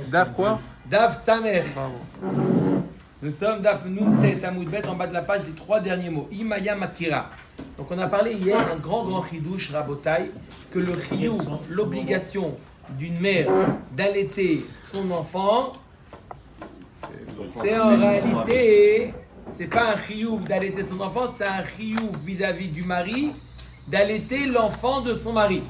Daf quoi? Daf Samer. Nous sommes Daf Nun Tet Amud Bet en bas de la page, les trois derniers mots. Imaya Makira. Donc on a parlé hier un grand chidouche Rabotai, que le chiyuv, l'obligation d'une mère d'allaiter son enfant, c'est en réalité, c'est pas un chiyuv d'allaiter son enfant, c'est un chiyuv vis-à-vis du mari d'allaiter l'enfant de son mari.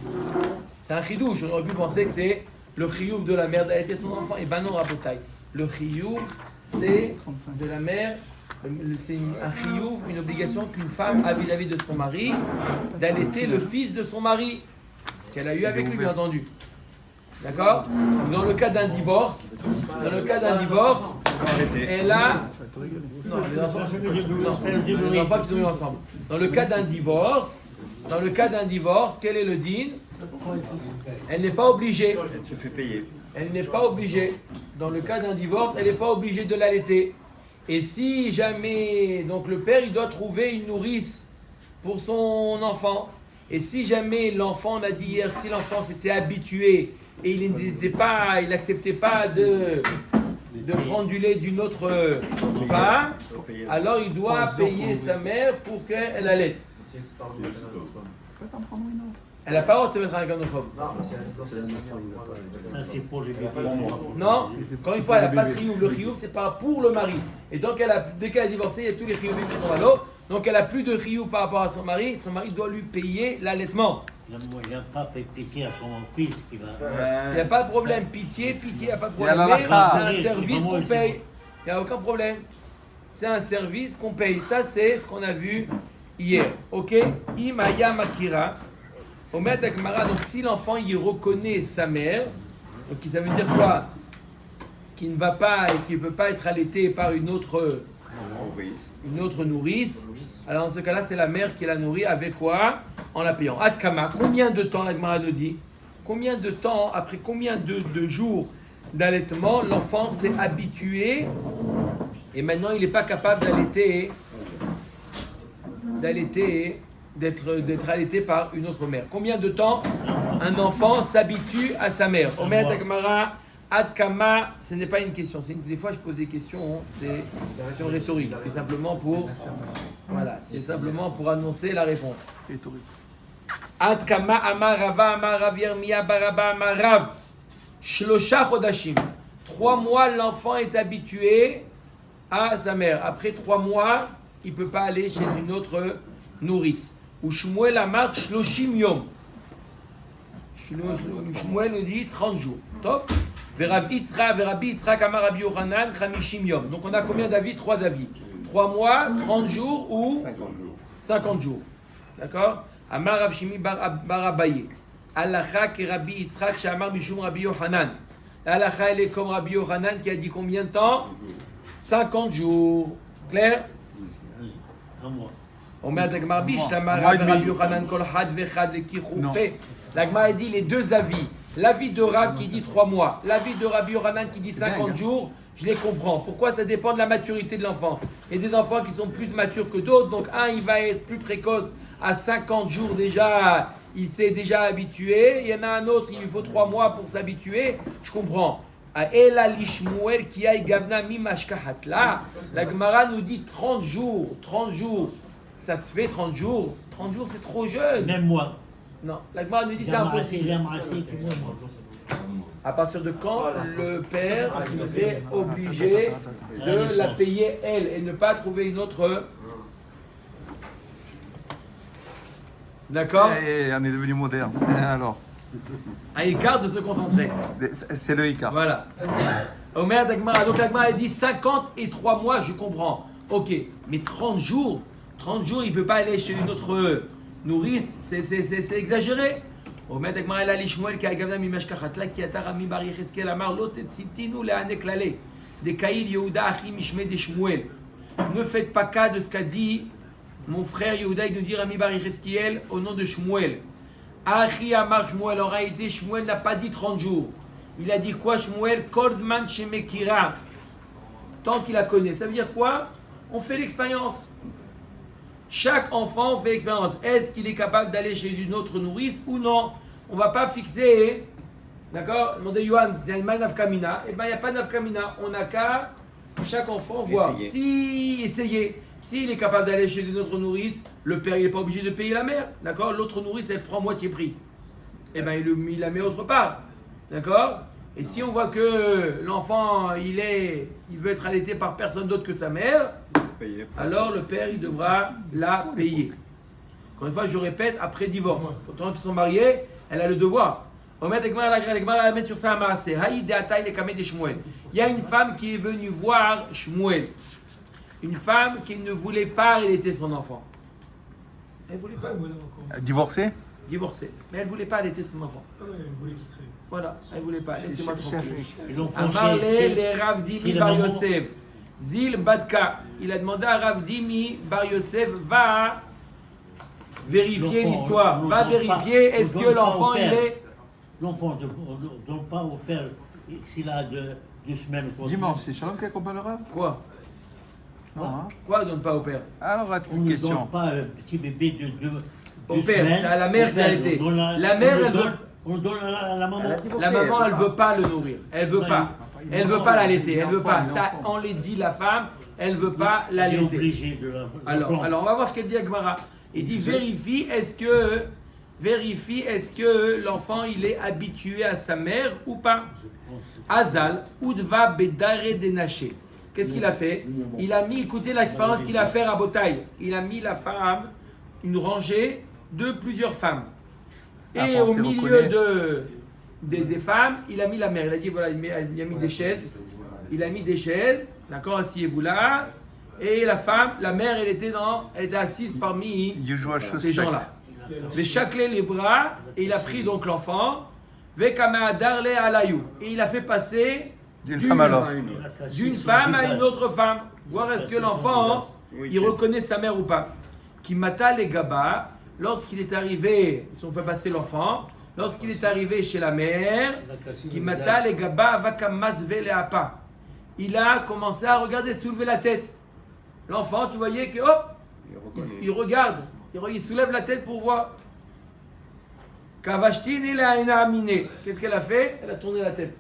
C'est un chidouche, on aurait pu penser que c'est le chiyuv de la mère d'allaiter son enfant. Et ben non, Rabotai. Le chiyuv, c'est de la mère, c'est un chiyuv, une obligation qu'une femme a vis-à-vis de son mari, d'allaiter le fils de son mari, qu'elle a eu avec lui, bien entendu. D'accord? Dans le cas d'un divorce, elle a... Non, les enfants qui sont mis ensemble. Dans le cas d'un divorce, quel est le din? Elle n'est pas obligée. Elle se fait payer. Elle n'est pas obligée. Dans le cas d'un divorce, elle n'est pas obligée de l'allaiter. Et si jamais, donc le père, il doit trouver une nourrice pour son enfant. Et si jamais l'enfant, on a dit hier, si l'enfant s'était habitué et il n'acceptait pas de prendre du lait d'une autre femme, alors il doit payer sa mère pour qu'elle allaite. Elle n'a pas le droit de se mettre avec un autre homme. Ça, c'est pour les bébés. Non, quand une fois elle n'a pas de chiyuv, le chiyuv c'est pas pour le mari. Et donc dès qu'elle a divorcé, il y a tous les chiyuvim qui sont à l'eau. Donc elle n'a plus de chiyuv par rapport à son mari doit lui payer l'allaitement. Il n'a pas pitié à son fils qui va. Il n'y a pas de problème, pitié, il n'y a pas de problème. Il y a la Mais lacha. c'est un service qu'on paye. Il n'y a aucun problème. C'est un service qu'on paye. Ça, c'est ce qu'on a vu hier. Ok? Imaya Makira. Omet Akmara, donc si l'enfant il reconnaît sa mère, donc ça veut dire quoi? Qu'il ne va pas et qu'il ne peut pas être allaité par une autre nourrice. Alors dans ce cas-là, c'est la mère qui la nourrit avec quoi? En la payant. Adkama, combien de temps l'Agmara nous dit? Combien de temps, après combien de jours d'allaitement, l'enfant s'est habitué et maintenant il n'est pas capable d'être allaité par une autre mère. Combien de temps un enfant s'habitue à sa mère? Omer Dagmara, Adkama, ce n'est pas une question. Des fois, je pose des questions, c'est des questions rhétoriques. C'est simplement pour annoncer la réponse. Adkama Amar Rava Amar Rav Yirmiyah Baraba Amar Rav Shlosha Chodashim. 3 mois, l'enfant est habitué à sa mère. Après 3 mois, il ne peut pas aller chez une autre nourrice. Ou Shmuel Amar Shloshim Yom. Shmuel nous dit 30 jours. Top. Verabi Yitzhak Amar Rabbi Yochanan Chamishim Yom. Donc on a combien d'avis? 3 avis. 3 mois, 30 jours ou 50 jours. D'accord? Amar Rav Shimi Bar Abaye. Alacha ke Rabbi Yitzhak Shamar Mishum Rabbi Yochanan. Alacha elle est comme Rabbi Yochanan qui a dit combien de temps? 50 jours. Clair? Un mois. L'Agma dit les deux avis. L'avis de Rav qui dit 3 mois, l'avis de Rabbi Yochanan qui dit 50 jours, je les comprends. Pourquoi? Ça dépend de la maturité de l'enfant. Il y a des enfants qui sont plus matures que d'autres, donc un il va être plus précoce à 50 jours déjà, il s'est déjà habitué. Il y en a un autre, il lui faut 3 mois pour s'habituer, je comprends. La Gemara nous dit 30 jours. Ça se fait 30 jours. 30 jours, c'est trop jeune. Même moi. Non, la Gemara nous dit c'est impossible. À partir de quand le père est obligé de la payer elle et ne pas trouver une autre. D'accord? On est devenu moderne. Alors, Un écart de se concentrer. c'est le Icar. Voilà. Omer Dagmara. Donc la Gemara dit 53 mois, je comprends. Ok, mais 30 jours, il ne peut pas aller chez une autre nourrice, c'est exagéré. Omer Dagmara la lishmuel qui a gavna mimashkachatla qui atara mi bar Yecheskel amar lo tetzitinu le'anek lale de Kaïl Yehuda achi mishme de Shmuel. Ne faites pas cas de ce qu'a dit mon frère Yehuda, il nous dit Rami bar Yecheskel au nom de Shmuel. Achi amar Shmuel, en réalité Shmuel n'a pas dit 30 jours. Il a dit quoi Shmuel? Kolzman shemekira. Tant qu'il la connaît. Ça veut dire quoi? On fait l'expérience. Chaque enfant fait l'expérience. Est-ce qu'il est capable d'aller chez une autre nourrice ou non? On ne va pas fixer D'accord? Demandez Yohan, il y a une nafkamina. Eh bien, il n'y a pas de nafkamina. On n'a qu'à chaque enfant voir. Essayer. S'il est capable d'aller chez une autre nourrice, le père il n'est pas obligé de payer la mère. D'accord? L'autre nourrice, elle prend moitié prix. Eh bien, il la met autre part. D'accord? Et si on voit que l'enfant, il veut être allaité par personne d'autre que sa mère, alors le père, il devra la payer. Encore une fois, je répète, après divorce. Quand ils sont mariés, elle a le devoir. Il y a une femme qui est venue voir Shmuel. Une femme qui ne voulait pas allaiter son enfant. Elle voulait pas. Divorcé? Divorcée. Mais elle ne voulait pas allaiter son enfant. Voilà, elle ne voulait pas. Laissez-moi tranquille. L'enfant, Amarle les Rav Dimi Bar Yosef. Zil Badka. Il a demandé à Rav Dimi Bar Yosef, va vérifier l'histoire. Va vérifier est-ce que l'enfant il est. L'enfant ne donne pas au père s'il a 2 semaines. Dimanche, c'est Shalom qui accompagne le Rav? Quoi? Non, hein? Quoi donne pas au père? Alors, On une ne question. donne pas le petit bébé de 2 Au père, semaines. c'est à la mère qui a été. La mère, elle veut. On donne à la maman. La maman, elle veut pas le nourrir. Elle veut pas. Elle veut pas l'allaiter. Elle veut pas. Ça, on les dit la femme. Elle veut pas Elle est l'allaiter. obligée de la Alors, on va voir ce qu'elle dit à Gemara. Il dit vérifie est-ce que l'enfant il est habitué à sa mère ou pas. Azal Udva Bedare Denaché. Qu'est-ce qu'il a fait? Il a mis, écoutez l'expérience qu'il a fait à Botaï. Il a mis la femme, une rangée de plusieurs femmes. Et au milieu des femmes, il a mis la mère. Il a dit voilà, il a mis des chaises. Il a mis des chaises. D'accord, asseyez-vous là. Et la femme, la mère, elle était assise parmi ces gens-là. Mais chaclé les bras, et il a pris donc l'enfant. Vekama darle alayou. Et il a fait passer D'une femme à l'autre. d'une femme à une autre femme. Voir est-ce que l'enfant, il reconnaît sa mère ou pas. Qui mata les gaba, lorsqu'il est arrivé, si on fait passer l'enfant, lorsqu'il est arrivé chez la mère, qui mata les gaba vakamas veleapa. Il a commencé à regarder, soulever la tête. L'enfant, tu voyais que hop, il regarde, il soulève la tête pour voir. Kavashtin il a aminé. Qu'est-ce qu'elle a fait? Elle a tourné la tête.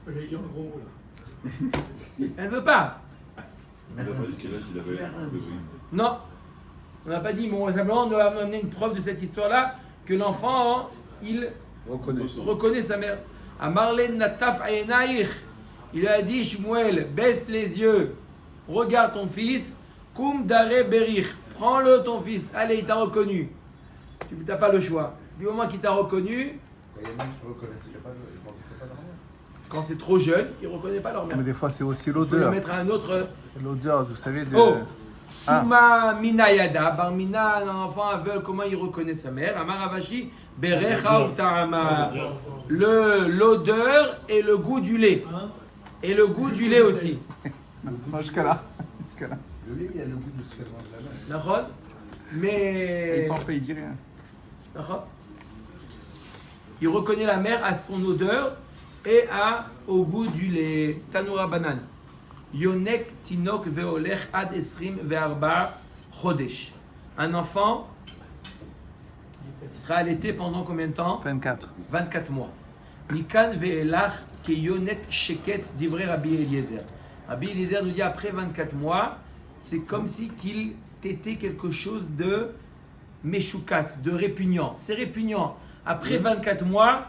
J'allais dire un gros mot là. Elle ne veut pas. Il n'a pas dit quel âge il avait. Non. On n'a pas dit, mais simplement on doit amener une preuve de cette histoire-là, que l'enfant, il reconnaît sa mère. À Marlène Nataf Ayenaïr, il a dit, Shmuel, baisse les yeux, regarde ton fils, Koum Dare Berich, prends-le ton fils, allez, il t'a reconnu. Tu n'as pas le choix. Du moment qu'il t'a reconnu, quand c'est trop jeune, il ne reconnaît pas leur mère. Mais des fois, c'est aussi On peut le l'odeur. mettre à un autre. L'odeur, vous savez, de. Oh, Suma Minayada, Barmina, un enfant aveugle, comment il reconnaît sa mère? Amaravashi, Berecha Utama. L'odeur et le goût du lait. Et le goût du lait aussi. Non, jusqu'à là. Jusqu'à là. Le lait, il a le goût de ce qu'elle mange de la mère. D'accord? Mais. Il pense pas, il dit rien. D'accord? Il reconnaît la mère à son odeur et au goût du lait. Tanoura banane. Yonek tinok veolech ad esrim ve'arba chodesh. Un enfant sera allaité pendant combien de temps? 24. 24 mois. Nikan ve'elach ke yonek sheketz divrei Rabbi Eliezer. Rabbi Eliezer nous dit après 24 mois, c'est comme si qu'il était quelque chose de meshukat, de répugnant. C'est répugnant. Après 24 mois,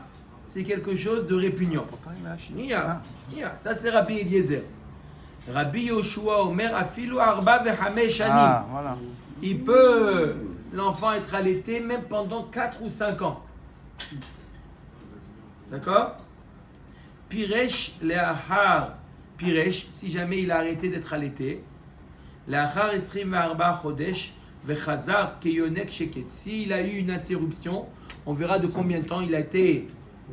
c'est quelque chose de répugnant. Pourtant, il a Nia. Ça c'est Rabbi Eliezer. Rabbi Yoshua Omer afilu arba ve'hamesh shanim. Ah, voilà. Il peut, l'enfant, être allaité même pendant 4 ou 5 ans. D'accord? Piresh le'ahar. Piresh, si jamais il a arrêté d'être allaité. Le'ahar esrim ve'arba chodesh ve'chazar keyonek sheket. S'il a eu une interruption, on verra de combien de temps il a été.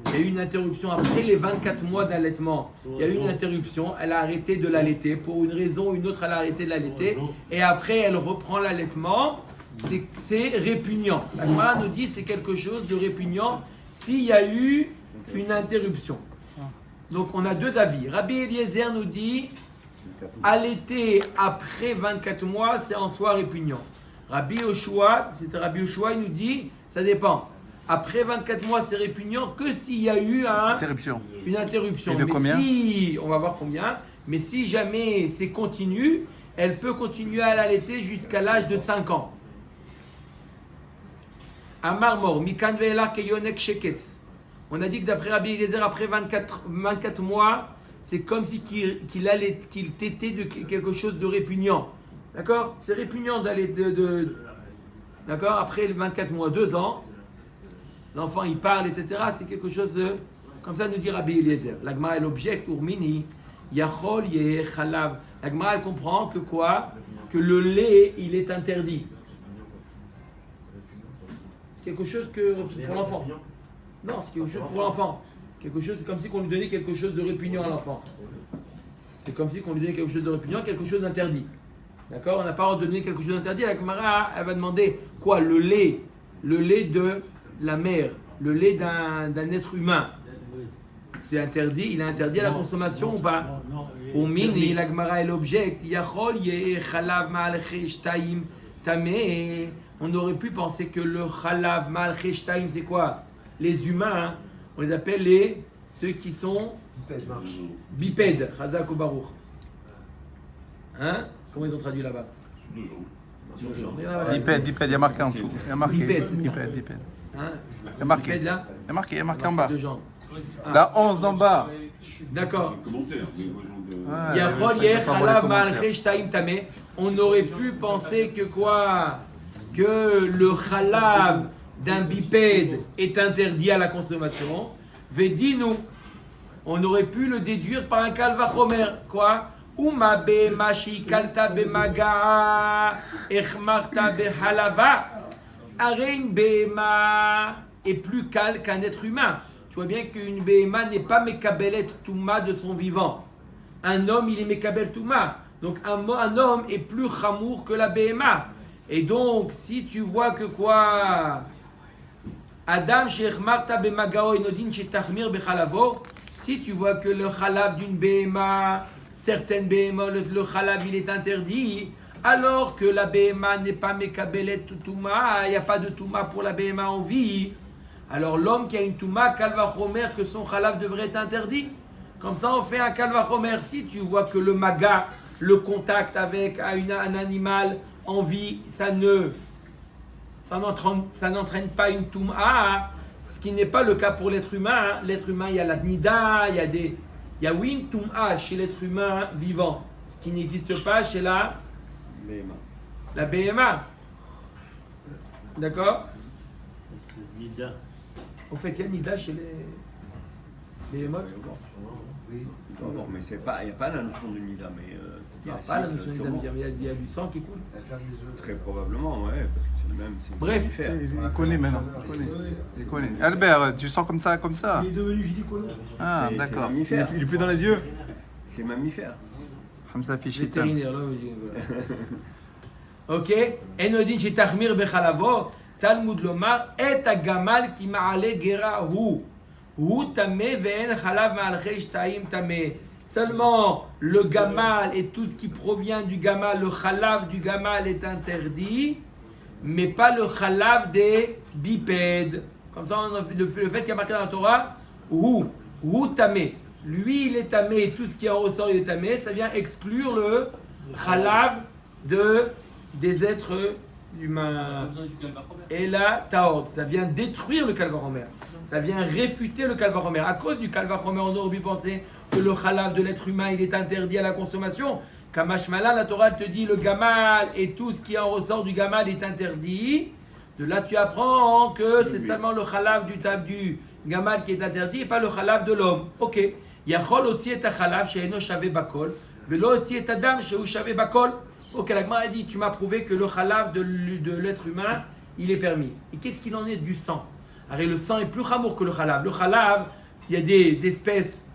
Il y a eu une interruption après les 24 mois d'allaitement. Il y a eu une interruption, elle a arrêté de l'allaiter. Pour une raison ou une autre, elle a arrêté de l'allaiter. Et après, elle reprend l'allaitement. C'est répugnant. La Gemara nous dit que c'est quelque chose de répugnant s'il y a eu une interruption. Donc on a deux avis. Rabbi Eliezer nous dit allaiter après 24 mois, c'est en soi répugnant. Rabbi Yoshua, il nous dit ça dépend. Après 24 mois, c'est répugnant que s'il y a eu Interruption. une interruption. Et de Mais combien? si, on va voir combien, mais si jamais c'est continu, elle peut continuer à l'allaiter jusqu'à l'âge de 5 ans. Amar Mor, Mikan Ve'ela Keyonek Sheketz. On a dit que d'après Rabbi Eliezer, après 24 mois, c'est comme si qu'il tétait de quelque chose de répugnant. D'accord? C'est répugnant d'aller d'accord? Après les 24 mois, 2 ans, l'enfant il parle, etc. C'est quelque chose comme ça nous dit Rabbi Eliezer. La Gemara elle objecte Urmini, Yachol Yeh Chalav. La Gemara elle comprend que quoi? Que le lait il est interdit. C'est quelque chose que pour l'enfant. Non, c'est quelque chose pour l'enfant. Quelque chose, c'est comme si on lui donnait quelque chose de répugnant à l'enfant. C'est comme si on lui donnait quelque chose de répugnant, quelque chose d'interdit. D'accord? On n'a pas le droit de donner quelque chose d'interdit. La Gemara, elle va demander quoi? Le lait de la mère, le lait d'un être humain. C'est interdit, il est interdit à la consommation ou pas? Au mini, la Gemara, elle objecte. Yachol yeh chalav ma'alche shtaim tameh. On aurait pu penser que le chalav ma'alche shtaim, c'est quoi? Les humains, hein, on les appelle ceux qui sont bipèdes. Chazak ou baruch. Hein? Comment ils ont traduit là-bas? Bipède, il y a marqué en dessous. Il y a marqué. Bipède, c'est ça. Bipède. Hein? Il y a marqué. Bipède, là? Il y a marqué en bas. Deux jambes. Là, 11 en bas. D'accord. Commentaire. Ouais, Yachol je yeh vais pas voir les chalav commentaires. ma'alche shtaim tameh. On aurait pu penser que quoi? Que le chalav d'un bipède est interdit à la consommation. Vedinu, on aurait pu le déduire par un kalvachomer. Quoi? Uma be'ema shikalta bemaga echmarta behalava. Arein be'ema est plus calme qu'un être humain. Tu vois bien qu'une be'ema n'est pas mekabelet touma de son vivant. Un homme, il est mekabel touma. Donc un homme est plus chamour que la be'ema. Et donc, si tu vois que quoi? Adam she'echmarta bemagao enodin she'tachmir bechalavo. Si tu vois que le chalav d'une BMA, certaines BMA, le chalav il est interdit, alors que la BMA n'est pas mekabelet touma, il n'y a pas de touma pour la BMA en vie, alors l'homme qui a une touma, kalvachomer, que son chalav devrait être interdit. Comme ça, on fait un kalvachomer. Si tu vois que le maga, le contact avec un animal en vie, ça n'entraîne pas une touma, ce qui n'est pas le cas pour l'être humain. L'être humain, il y a la nida, il y a oui une touma chez l'être humain vivant, ce qui n'existe pas chez la BMA. D'accord? Nida. Au fait, il y a nida chez les BMA. Non, mais il n'y a pas la notion de nida, mais Il n'y a pas la notion nida, il y a du sang qui coule. très probablement, ouais, parce que c'est le même. C'est Bref. mammifère. Il connaît maintenant. Il connaît. Albert, tu sens comme ça? Il est devenu gynécologue. Ah, C'est d'accord. Il mammifère. est plus dans les yeux? C'est mammifère. Hamza Fichitan. Vétérinaire, là, ok? Enodin shetachmir bechalavo, Talmud lomar, et agamal ki ma'ale gera hu tameh ve'en chalav ma'alche shtaim tameh. Seulement le gamal et tout ce qui provient du gamal, le chalav du gamal est interdit, mais pas le chalav des bipèdes. Comme ça, le fait qu'il y a marqué dans la Torah, hu tameh. Lui, il est tamé, et tout ce qui en ressort, il est tamé. Ça vient exclure le chalav des êtres humains. Et la taord, ça vient détruire le calvachomer. Ça vient réfuter le calvachomer. À cause du calvachomer, on aurait pu penser que le chalav de l'être humain, il est interdit à la consommation. Kamashmala, la Torah te dit le gamal et tout ce qui en ressort du gamal est interdit. De là, tu apprends que c'est seulement le chalav du gamal qui est interdit et pas le chalav de l'homme. Ok. Yachol otzi et chalav she'eno shave bakol, velo otzi et adam she'u shave bakol. Ok, la Gemara a dit, tu m'as prouvé que le chalav de l'être humain, il est permis. Et qu'est-ce qu'il en est du sang? Alors, le sang est plus chamour que le chalav. Le chalav, il y a des espèces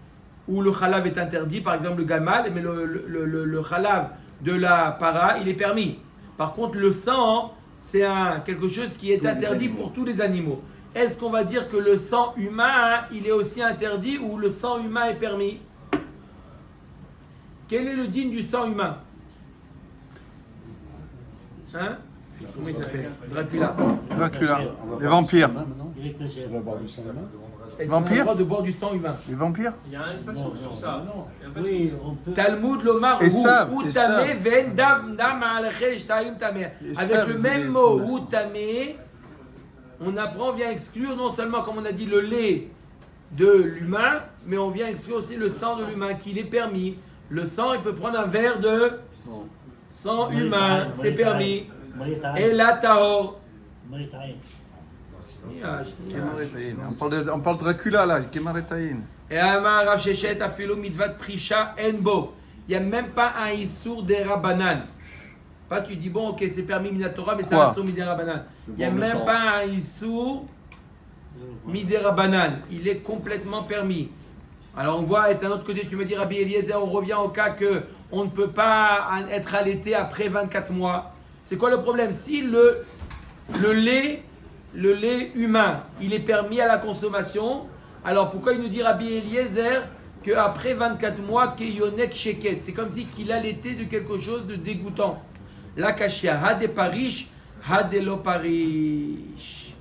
où le chalav est interdit, par exemple le gamal, mais le chalav de la para, il est permis. Par contre, le sang, c'est quelque chose qui est interdit pour tous les animaux. Est-ce qu'on va dire que le sang humain, il est aussi interdit ou le sang humain est permis? Quel est le digne du sang humain? Hein? Comment il s'appelle? Dracula. Dracula. Les vampires. Il est caché. On va boire du sang humain. Est-ce qu'on a le Vampire droit de boire du sang humain? Les vampires Il y a une passion sur ça. Oui, on peut. Talmud lomar Et savent, ou et tamé savent. ven dam alechel shtaim tamé. Et Avec savent le les même mot fondations. ou tamé, on apprend, on vient exclure non seulement, comme on a dit, le lait de l'humain, mais on vient exclure aussi le sang de l'humain, qu'il est permis. Le sang, il peut prendre un verre de sang humain, c'est permis. Et la tahor. On parle de Dracula là, Kemaretaïn. Et Amar Rav Sheshet afilo mitvat prisha enbo. Il n'y a même pas un issour des rabanan. Pas tu dis bon ok c'est permis minatora mais c'est un issour midera banan. Il n'y a Le même sang. pas un issour midera banan. Il est complètement permis. Alors on voit, et d'un autre côté tu me dis Rabbi Eliezer, on revient au cas que on ne peut pas être allaité après 24 mois. C'est quoi le problème? Si le lait humain, il est permis à la consommation, alors pourquoi il nous dit Rabbi Eliezer qu'après 24 mois, Keyonek Sheket, c'est comme si qu'il allaitait de quelque chose de dégoûtant. La kashia, Hade Parish, Hade Lo Parish.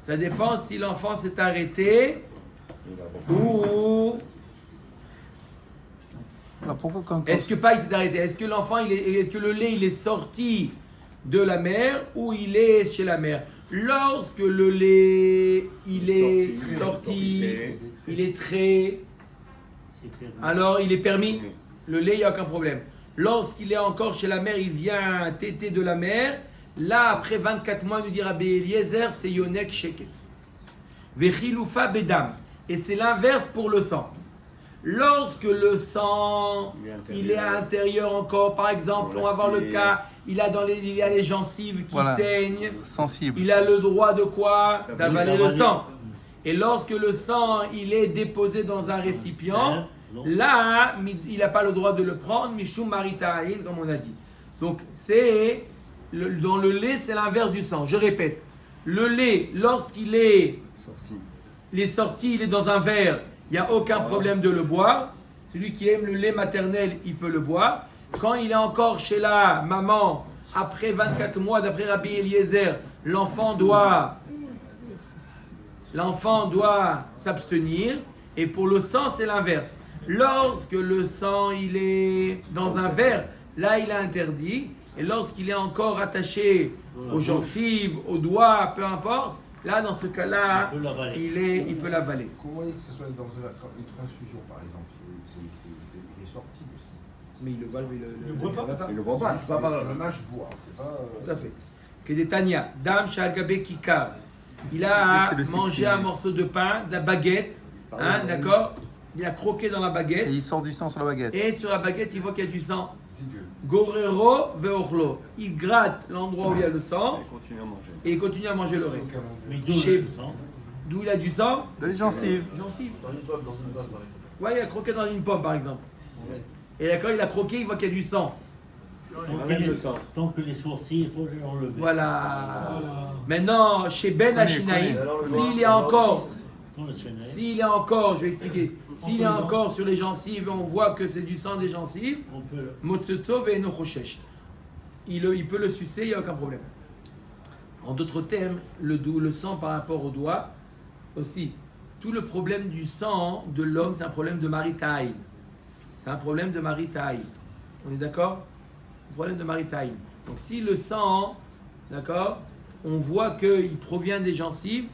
Ça dépend si l'enfant s'est arrêté ou... Alors pourquoi quand Est-ce que pas il s'est arrêté? Est-ce que l'enfant, est-ce que le lait il est sorti de la mère ou il est chez la mère? Lorsque le lait il est sorti, il est très, alors il est permis. Le lait il n'y a aucun problème. Lorsqu'il est encore chez la mère, il vient téter de la mère. Là après 24 mois, nous dit Rabbi Eliezer, c'est yonek sheket. Vechiloufa bedam. Et c'est l'inverse pour le sang. Lorsque le sang, il est à l'intérieur encore, par exemple, on va voir le cas, il a les gencives qui saignent, sensible. il a le droit de quoi? D'avaler le sang. Et lorsque le sang, il est déposé dans un récipient, là, il n'a pas le droit de le prendre, mishum marita'il, comme on a dit. Donc, dans le lait, c'est l'inverse du sang. Je répète, le lait, lorsqu'il est sorti, il est dans un verre, il n'y a aucun problème de le boire. Celui qui aime le lait maternel, il peut le boire. Quand il est encore chez la maman, après 24 mois, d'après Rabbi Eliezer, l'enfant doit s'abstenir. Et pour le sang, c'est l'inverse. Lorsque le sang, il est dans un verre, là, il est interdit. Et lorsqu'il est encore attaché aux gencives, aux doigts, peu importe, là, dans ce cas-là, il peut l'avaler. Comment est-ce que ce soit dans une transfusion, par exemple? Il est sorti le sang. Mais il le voit, mais Il le boit pas. Il le voit pas, c'est pas pareil. Le mâche boit, c'est pas. Tout à fait. Kedetania, Dam Shalgabe Kikar. Il a C'est le mangé six un qui- morceau de pain, de la baguette, hein, d'accord? Il a croqué dans la Et baguette. il sort du sang sur la baguette. Et sur la baguette, il voit qu'il y a du sang. Dégueu. Gorero veorlo. Il gratte l'endroit où il y a le sang Il continue à manger. et il continue à manger le reste. Mais d'où Chez- le sang? D'où il a du sang? Dans les gencives. Gencive. Dans une pomme, par exemple. Ouais, il a croqué dans une pomme, par exemple. Et quand il a croqué, il voit qu'il y a du sang. Tant que les sourcils, il faut les enlever. Voilà. Maintenant, chez Ben Connais, Hashinaïm, connais. s'il est encore... Dans le Sénat. S'il est encore, je vais expliquer, s'il est encore sur les gencives, on voit que c'est du sang des gencives, On peut le... Motsutsov et Nochoshesh. Il peut le sucer, il n'y a aucun problème. En d'autres termes, le sang par rapport au doigt, aussi, tout le problème du sang de l'homme, c'est un problème de maritaï. C'est un problème de maritaï. On est d'accord? Un problème de maritaï. Donc si le sang, d'accord, on voit qu'il provient des gencives,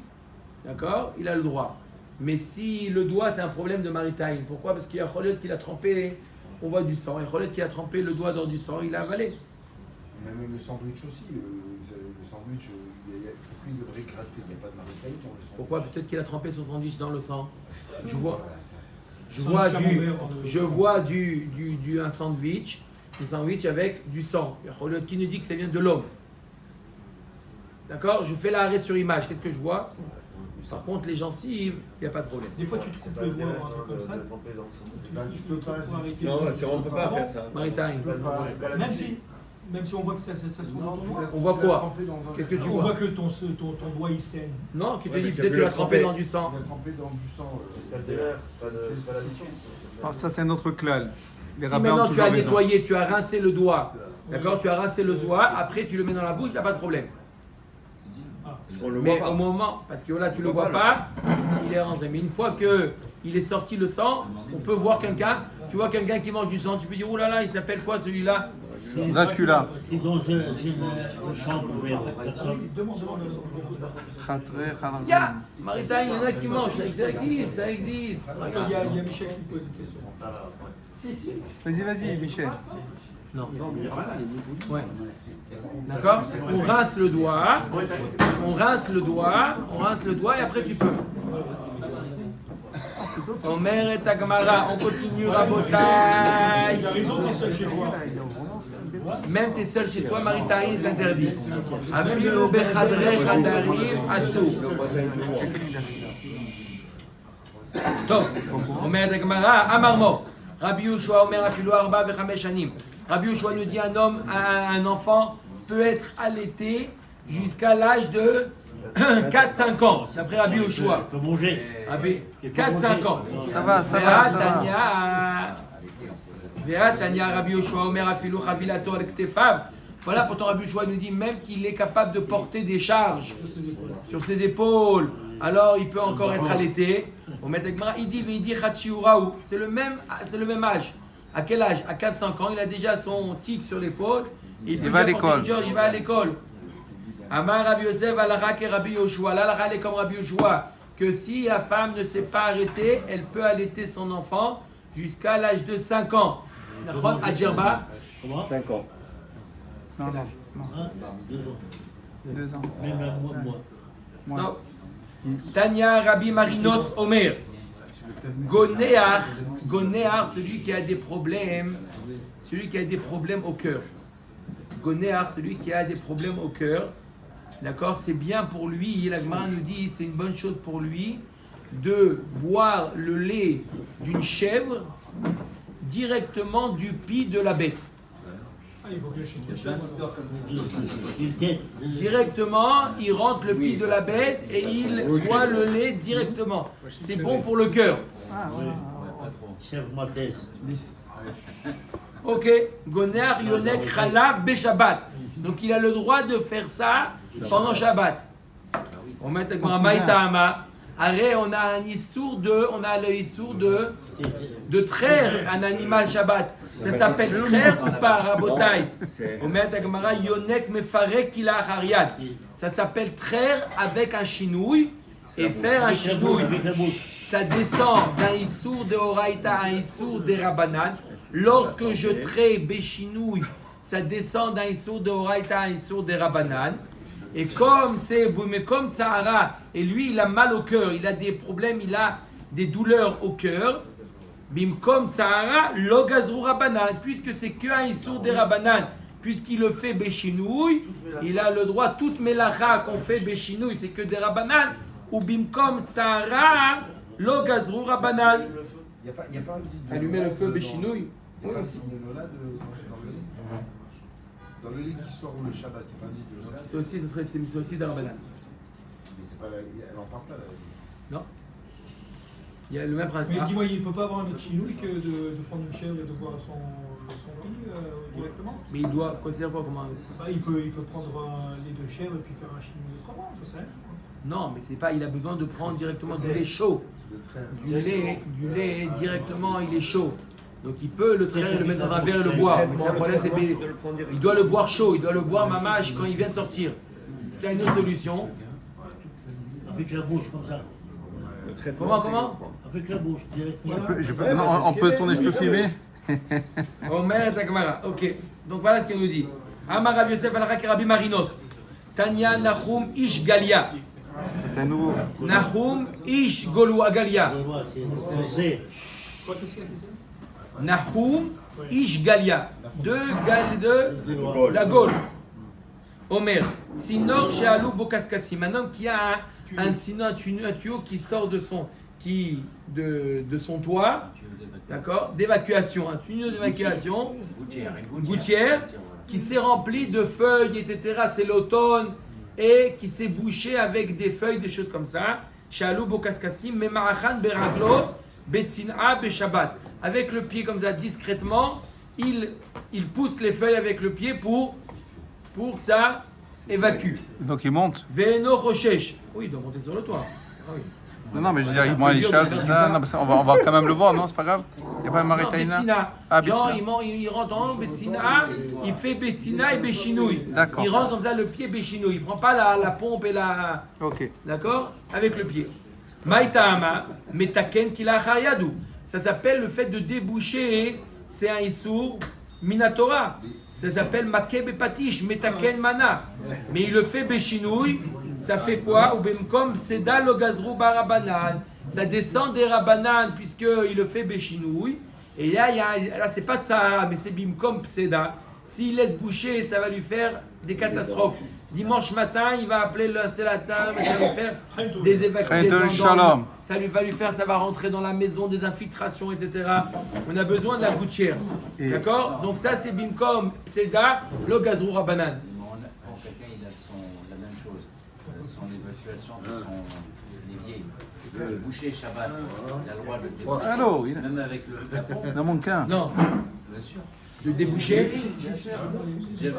d'accord, il a le droit. Mais si le doigt, c'est un problème de maritaï. Pourquoi? Parce qu'il y a Cholet qui l'a trempé, on voit du sang. Et Cholet qui a trempé le doigt dans du sang, il a avalé. Même le sandwich aussi. Le sandwich, pourquoi il devrait gratter? Il n'y a pas de maritaï dans le sandwich. Pourquoi? Peut-être qu'il a trempé son sandwich dans le sang. Je vois un sandwich avec du sang. Il y a Cholet qui nous dit que ça vient de l'homme. D'accord? Je fais l'arrêt sur image. Qu'est-ce que je vois? Par contre, les gencives, il n'y a pas de problème. Des fois, tu te coupes le doigt ou un truc comme ça. Tu peux pas. Pour arrêter Non, le- on ne peut pas faire ça. Maritime. Même si on voit que ça se trouve dans ton doigt. On voit quoi? Qu'est-ce que tu On vois? voit que ton doigt il saigne. Non, qui te Ouais, dit mais peut-être tu tu as l'as pu trempé le dans du sang. Il a trempé dans du sang. C'est pas l'habitude. Ah, ça, c'est un autre clal. Les Si rabbins ont maintenant tu toujours as raison. nettoyé, tu as rincé le doigt D'accord? Tu as rincé le doigt, après tu le mets dans la bouche, il n'y a pas de problème. On le Mais voit au pas. moment, parce que là tu le On vois voit pas, il est rentré. Mais une fois que il est sorti le sang, on peut voir quelqu'un. Tu vois quelqu'un qui mange du sang, tu peux dire oh là là, il s'appelle quoi celui-là? Dracula. Si dans une chambre ouverte, personne. Khatre, khanar. Ya, Marita, il y en a qui mangent, ça existe, ça existe. Il y a Michel qui pose une question. Vas-y, Michel. Non. Ouais. D'accord? On rince le doigt, et après tu peux. Omer et Agmara, on continue Rabotai. Même t'es seul chez toi, Maritaï, c'est interdit. Afilu bechadre chadarim asou. Donc, Omer et Agmara, Amarmo. Rabbi Yoshua Omer afilu arba vechamesh shanim. Rabbi Yoshua nous dit un enfant peut être allaité jusqu'à l'âge de 4-5 ans, d'après Rabbi Yoshua. Il peut manger. 4-5 ans. Ça va. Tanya Rabbi Yoshua Omer afilu chavilato al ktefav. Voilà pourtant Rabbi Yoshua nous dit même qu'il est capable de porter des charges sur ses épaules. Alors il peut encore être allaité. Il dit Chachiuraou. C'est le même âge. À quel âge? À 4-5 ans, il a déjà son tic sur l'épaule. Il va à l'école. Il va à l'école. Amar Rabbi Yosef alakha ke Rabbi Yoshua. Là, elle est comme Rabbi Yoshua. Que si la femme ne s'est pas arrêtée, elle peut allaiter son enfant jusqu'à l'âge de 5 ans. À Djerba. Comment? 5 ans. Non. 2 ans. 2 ans. Même moi. Non. Tanya Rabbi Marinos Omer. Gonéar, celui qui a des problèmes au cœur. Gonéar, celui qui a des problèmes au cœur. D'accord, c'est bien pour lui, la Gemara nous dit, c'est une bonne chose pour lui de boire le lait d'une chèvre directement du pis de la bête. Il faut que j'achète Une tête. Directement, il rentre le pis de la bête et il boit le lait directement. C'est bon pour le cœur. Chèvre maltaise. Ok, Goner Yonek Khalav Beshabbat. Donc il a le droit de faire ça pendant Shabbat. On met avec Maïtama. Arrête, on a le issour de traire un animal Shabbat. Ça s'appelle traire ou pas, Rabotai? On met avec Yonek Mefarek Kila Hariad. Ça s'appelle traire avec un chinouille et faire un chinouille. Ça descend d'un issour de Horaïta à un issour de Rabanan. Lorsque je trais béchinouille, ça descend d'un issour de Horaïta à un issour de Rabanan. Et comme Tsahara, et lui il a mal au cœur, il a des problèmes, il a des douleurs au cœur. Bimkom Tsahara, lo gazrou Rabanan, puisque c'est qu'un issour de Rabanan, puisqu'il le fait béchinouille, il a le droit, toute melacha qu'on fait béchinouille, c'est que des Rabanan, ou Bimkom Tsahara, lo gazrou Rabanan. Il n'y a pas Allumer le feu béchinouille. Il y a pas dit de Lola dans le lit qui sort le Shabbat, il n'y a pas dit de Lola. C'est aussi des Rabanan. Mais c'est pas elle en parle pas là. Non. Il y a le même principe. Mais dis-moi, il ne peut pas avoir un autre chinouille que de prendre une chèvre et de boire son riz directement? Mais il doit, quoi, c'est quoi, comment? Il peut prendre un lait de chèvre et puis faire un chinouille autrement, je sais. Non, mais c'est pas, il a besoin de prendre directement du lait chaud. Du lait directement, il est chaud. Donc il peut le traire et le mettre dans un verre et le boire. Mais c'est un problème, il doit le boire chaud, il doit le boire mamache quand il vient de sortir. C'est une autre solution. Avec la bouche comme ça. Comment? Avec la bouche, directement. On peut tourner, je peux filmer. Omer et Agmara. Ok. Donc voilà ce qu'il nous dit. Amar Rabbi Yosef al Rabbi Marinos. Tanya Nahum Ish Galia. C'est un nouveau. Nahum Ish Golou Agalia. C'est Nahum Ish Galia. De la Gaule. Omer. Sinor Shealou Bokaskassim. Un homme qui a un tuyau qui sort de son toit. D'accord, d'évacuation, un tuyau d'évacuation, une gouttière qui s'est remplie de feuilles, etc. C'est l'automne et qui s'est bouché avec des feuilles, des choses comme ça. Shalou bokaskassim, mema'achan beraglo, betzina beshabbat. Avec le pied comme ça, discrètement, il pousse les feuilles avec le pied pour que ça évacue. Donc il monte. Ve'eno choshesh. Oui, il doit monter sur le toit. Ah oui. Non, mais je veux dire, il monte à l'échelle, tout ça. Non, mais ça, on va quand même le voir, non? C'est pas grave? Il n'y a pas de Non, Maritaïna? Betsina. Ah, Genre, Betsina. il rentre en Betsina, il fait Betsina et Béchinouille. D'accord. Il rentre comme ça le pied Béchinouille. Il ne prend pas la pompe et la. Ok. D'accord? Avec le pied. Maïtahama, metaken kila chayadu. Ça s'appelle le fait de déboucher, c'est un issour minatora. Ça s'appelle makeb et patish, metaken mana. Mais il le fait Béchinouille, ça fait quoi? Ou même comme seda lo gazrou barabanan. Ça descend des rabanan puisqu'il le fait Béchinouille. Et là, là c'est pas Tsahara, mais c'est bimkom pseda. S'il laisse boucher, ça va lui faire des catastrophes. Dimanche matin, il va appeler l'installateur, mais ça va lui faire des évacuations. Shalom. Ça va rentrer dans la maison, des infiltrations, etc. On a besoin de la gouttière. D'accord? Donc ça, c'est bimkom pseda, le gazrou rabanan. Quand quelqu'un il a la même chose, son évacuation de son évier, il peut le boucher Shabbat, il a le droit de le déboucher. Allô, Même avec la pompe, dans mon cas. Non, bien sûr. de déboucher. J'ai vu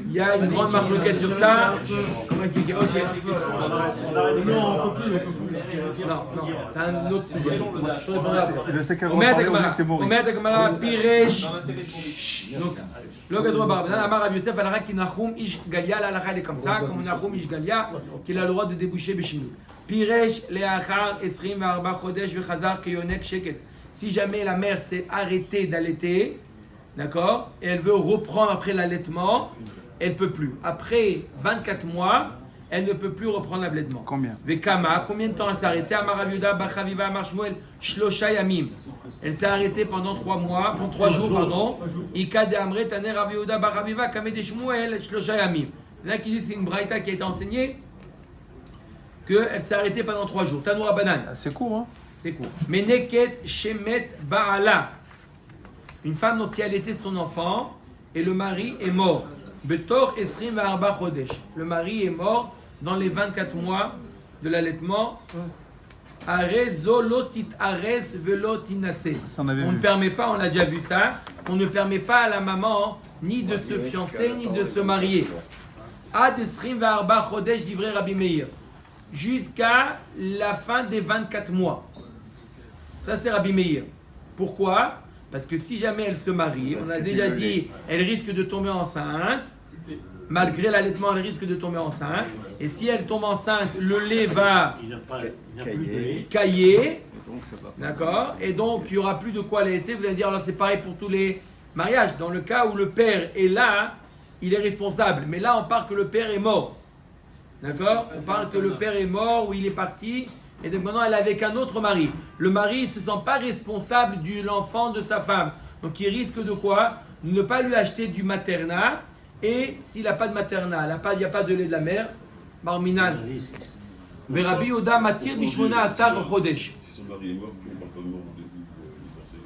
Il y a une grande marloquette sur ça. Comment expliquer? Ok. Non, c'est un autre sujet. Je répondrai après. Je sais qu'elle va Omer parler, Takmara. c'est Maurice. Omer Takmara, Piresh. Donc, le gazou barbanan, Amar Rav Yosef, Alara ki Nahum Ish Galia, l'Alakha elle est comme ça, comme Nahum Ish Galia, qu'il a le droit de déboucher Béchinou. Piresh, Leachar, Esrim, Varba, Chodesh, Vechazar, Keyonek, Sheket. Si jamais la mère s'est arrêtée d'allaiter, d'accord, et elle veut reprendre après l'allaitement, elle ne peut plus. Après 24 mois, elle ne peut plus reprendre l'allaitement. Combien? Vekama, combien de temps elle s'est arrêtée? Amar Rav Yehuda, Bachaviva, Amar Shmuel, Shlosha Yamim. Elle s'est arrêtée pendant 3 mois, pendant 3 jours, pardon. Ika de Amre, Taner Rav Yehuda, Bachaviva, Kame de Shmuel, Shlosha Yamim. Il y en a qui disent que c'est une braïta qui a été enseignée, qu'elle s'est arrêtée pendant 3 jours. Tanoura Banan. C'est court, hein? C'est court. Meneket Shemet Baala. Une femme donc, qui a allaité son enfant et le mari est mort. Betor Esrim Arba Chodesh. Le mari est mort dans les 24 mois de l'allaitement. Arezolotit Arez Velotinase. Ça, on avait On ne vu. permet pas, on a déjà vu ça, on ne permet pas à la maman ni de se fiancer ni de se marier. Ad Esrim Arba Chodesh divrei Rabbi Meir. Jusqu'à la fin des 24 mois. Ça, c'est Rabbi Meir. Pourquoi? Parce que si jamais elle se marie, on a déjà dit, elle risque de tomber enceinte. Malgré l'allaitement, elle risque de tomber enceinte. Et si elle tombe enceinte, le lait va Il n'a plus de lait. cailler. Donc ça va. D'accord? Et donc, il n'y aura plus de quoi allaiter. Vous allez dire, alors c'est pareil pour tous les mariages. Dans le cas où le père est là, il est responsable. Mais là, on parle que le père est mort. D'accord? On parle que le père est mort ou il est parti. Et donc maintenant, elle est avec un autre mari. Le mari ne se sent pas responsable de l'enfant de sa femme. Donc il risque de quoi? De ne pas lui acheter du maternat. Et s'il n'a pas de maternat, il n'y a pas de lait de la mère, Barminan. Verabi Oda Matir Bishmona Asar Chodesh. Si son mari est mort, on parle pas de mort au début, divorcé.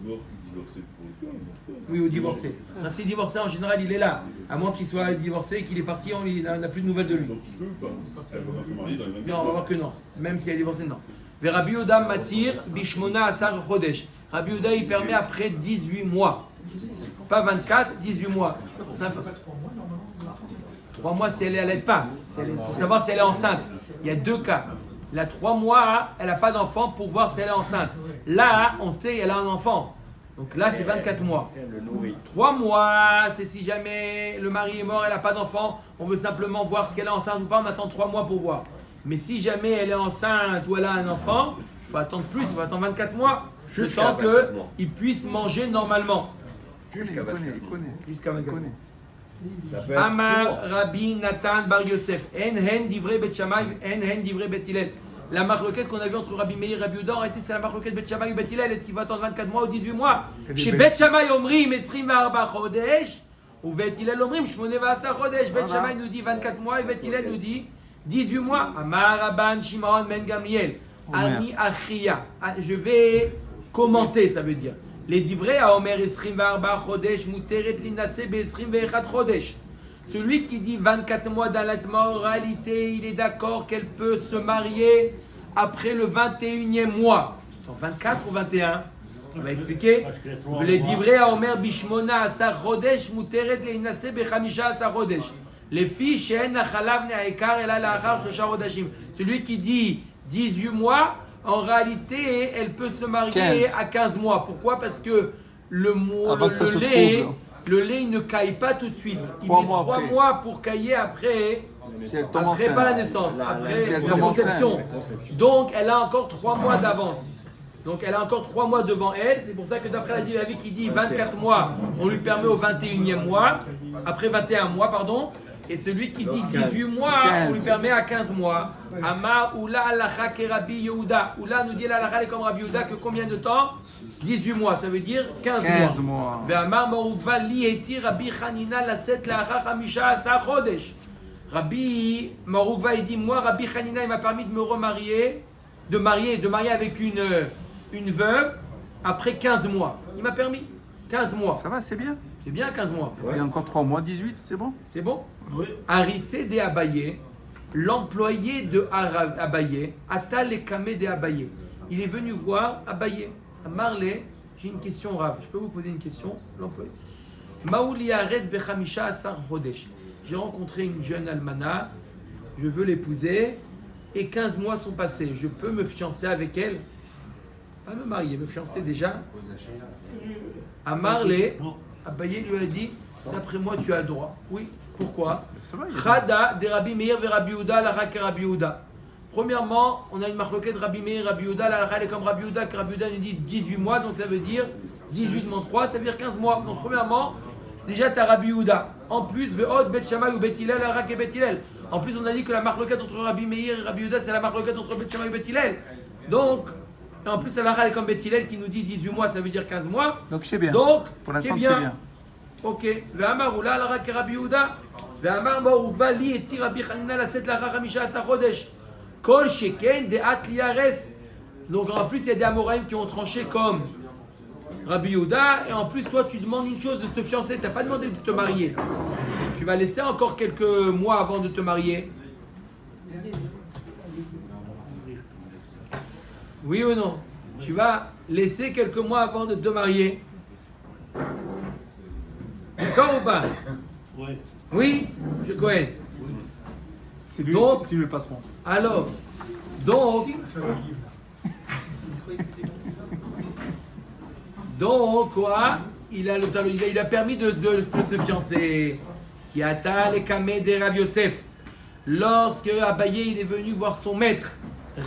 Mort ou divorcé pour le cas. Oui, ou divorcé. Quand c'est divorcé, en général, il est là. À moins qu'il soit divorcé et qu'il est parti, on n'a plus de nouvelles de lui. Donc il peut ou pas? Elle va pas se marier dans les mêmes Non, on va voir que non. Même s'il est divorcé, non. Mais Rabbi Yehuda Matir Bishmona Asar Chodesh. Rabbi Yehuda, il permet après 18 mois. Pas 24, 18 mois. Ça fait 3 mois si elle n'allait pas. Il faut savoir si elle est enceinte. Il y a 2 cas. La 3 mois, elle n'a pas d'enfant pour voir si elle est enceinte. Là, on sait qu'elle a un enfant. Donc là, c'est 24 mois. 3 mois, c'est si jamais le mari est mort, elle n'a pas d'enfant, on veut simplement voir si elle est enceinte ou pas, on attend 3 mois pour voir. Mais si jamais elle est enceinte ou elle a un enfant, il faut attendre plus, il faut attendre 24 mois. Le temps qu'il puisse manger normalement. Jusqu'à 24 mois. Jusqu'à 24 mois. Ça peut être Amar Rabbi Nathan Bar Yosef. En hen divrei Bet Shammai, en hen divrei Bet Hillel. La marloquette qu'on a vue entre Rabbi Meir et Rabbi Yehuda, en réalité, c'est la marloquette Bet Shammai et Bet Hillel. Est-ce qu'il va attendre 24 mois ou 18 mois? Chez Bet Shammai, Omrim, Esrim Varba Chodesh. Ou Bet Hillel, Omrim, Shmone Vasa Chodesh. Bet Shammai nous dit 24 mois et Bet Hillel nous dit 18 mois. Amar Rabban Shimon Ben Gamliel. Ani Achia. Je vais commenter, ça veut dire. Les divrei à Omer Esrim Varba Chodesh, Muteret Linase Besrim Ve'echad Chodesh. Celui qui dit 24 mois d'allaitement, en réalité, il est d'accord qu'elle peut se marier après le 21e mois. 24 ou 21? On va expliquer. Parce que les 3 Les mois- divrei à Omer bishmona asar chodesh muteret leinase bechamisha asar chodesh. Les filles she'en nachalav ne'aikar ela la'achar shlosha chodashim. Celui qui dit 18 mois, en réalité, elle peut se marier 15. à 15 mois. Pourquoi? Parce que Avant que ça se lait, trouble. le lait, il ne caille pas tout de suite. Il 3 met mois 3 après. mois pour cailler après. Si elle tombe Après pas la enceinte. naissance, après Si elle la tombe conception. enceinte. Donc elle a encore 3 mois d'avance. Donc elle a encore 3 mois devant elle. C'est pour ça que d'après la Divavi qui dit 24 mois, on lui permet au 21e mois. Après 21 mois, pardon. Et celui qui dit 18 mois, on lui permet à 15 mois. Ama Oula Alacha ke Rabbi Yehuda. Oula nous dit l'Alacha est comme Rabbi Yehuda que combien de temps? 18 mois, ça veut dire 15 15 mois. mois. Ve'amar Marukva li eti Rabbi Hanina laset la'achar chamisha asar chodesh. Rabbi Marukva il dit moi Rabbi Hanina il m'a permis de me remarier, de marier avec une veuve après 15 mois. Il m'a permis 15 mois. Ça va, c'est bien. C'est bien 15 mois. Il y a encore 3 mois, 18, c'est bon? C'est bon? Oui. Arissé de Abaye, l'employé de Abaye, Atal et Kamé de Abaye. Il est venu voir Abaye. À Marley, j'ai une question Rav. Je peux vous poser une question? L'employé. Maouli Arez Bechamisha Asar Hodesh. J'ai rencontré une jeune almana, je veux l'épouser, et 15 mois sont passés. Je peux me fiancer avec elle? Pas me marier, me fiancer déjà. À Marley, Non. Abaye lui a dit, d'après moi tu as le droit. Oui, pourquoi? Ça va, il y a- Chada de Rabbi Meir ve Rabbi Yehuda la ke Rabbi Yehuda. Premièrement, on a une marloquette de Rabbi Meir, Rabbi Yehuda, la est comme Rabbi Yehuda, que Rabbi Yehuda nous dit 18 mois, donc ça veut dire 18 moins 3, ça veut dire 15 mois. Donc premièrement, déjà tu as Rabbi Yehuda. En plus, ve'od Bet Shammai ou Bet Hillel, la et Bet Hillel. En plus, on a dit que la marloquette entre Rabbi Meir et Rabbi Yehuda, c'est la marloquette entre Bet Shammai et Bet Hillel. Donc, et en plus, la est comme Bet Hillel qui nous dit 18 mois, ça veut dire 15 mois. Donc c'est bien. Donc, Pour c'est l'instant, bien. c'est bien. Ok. ואמר אולי רק רבי יהודה, ואמר מעורבה לי אתי רבי חנינא לשאת לאחר 15 חודש. כל שכן דעת ליארס. Donc en plus, il y a des Amoraïm qui ont tranché comme Rabbi Yehuda, et en plus, toi, tu demandes une chose de te fiancer, tu n'as pas demandé de te marier. Tu vas laisser encore quelques mois avant de te marier. Oui ou non? Tu vas laisser quelques mois avant de te marier. D'accord ou pas? Oui. Oui, je connais. C'est lui- Donc- c'est lui le patron. Alors, donc, quoi? Il a permis de se fiancer. Qui atteint les kamé de Rav Yosef. Lorsque Abaye il est venu voir son maître,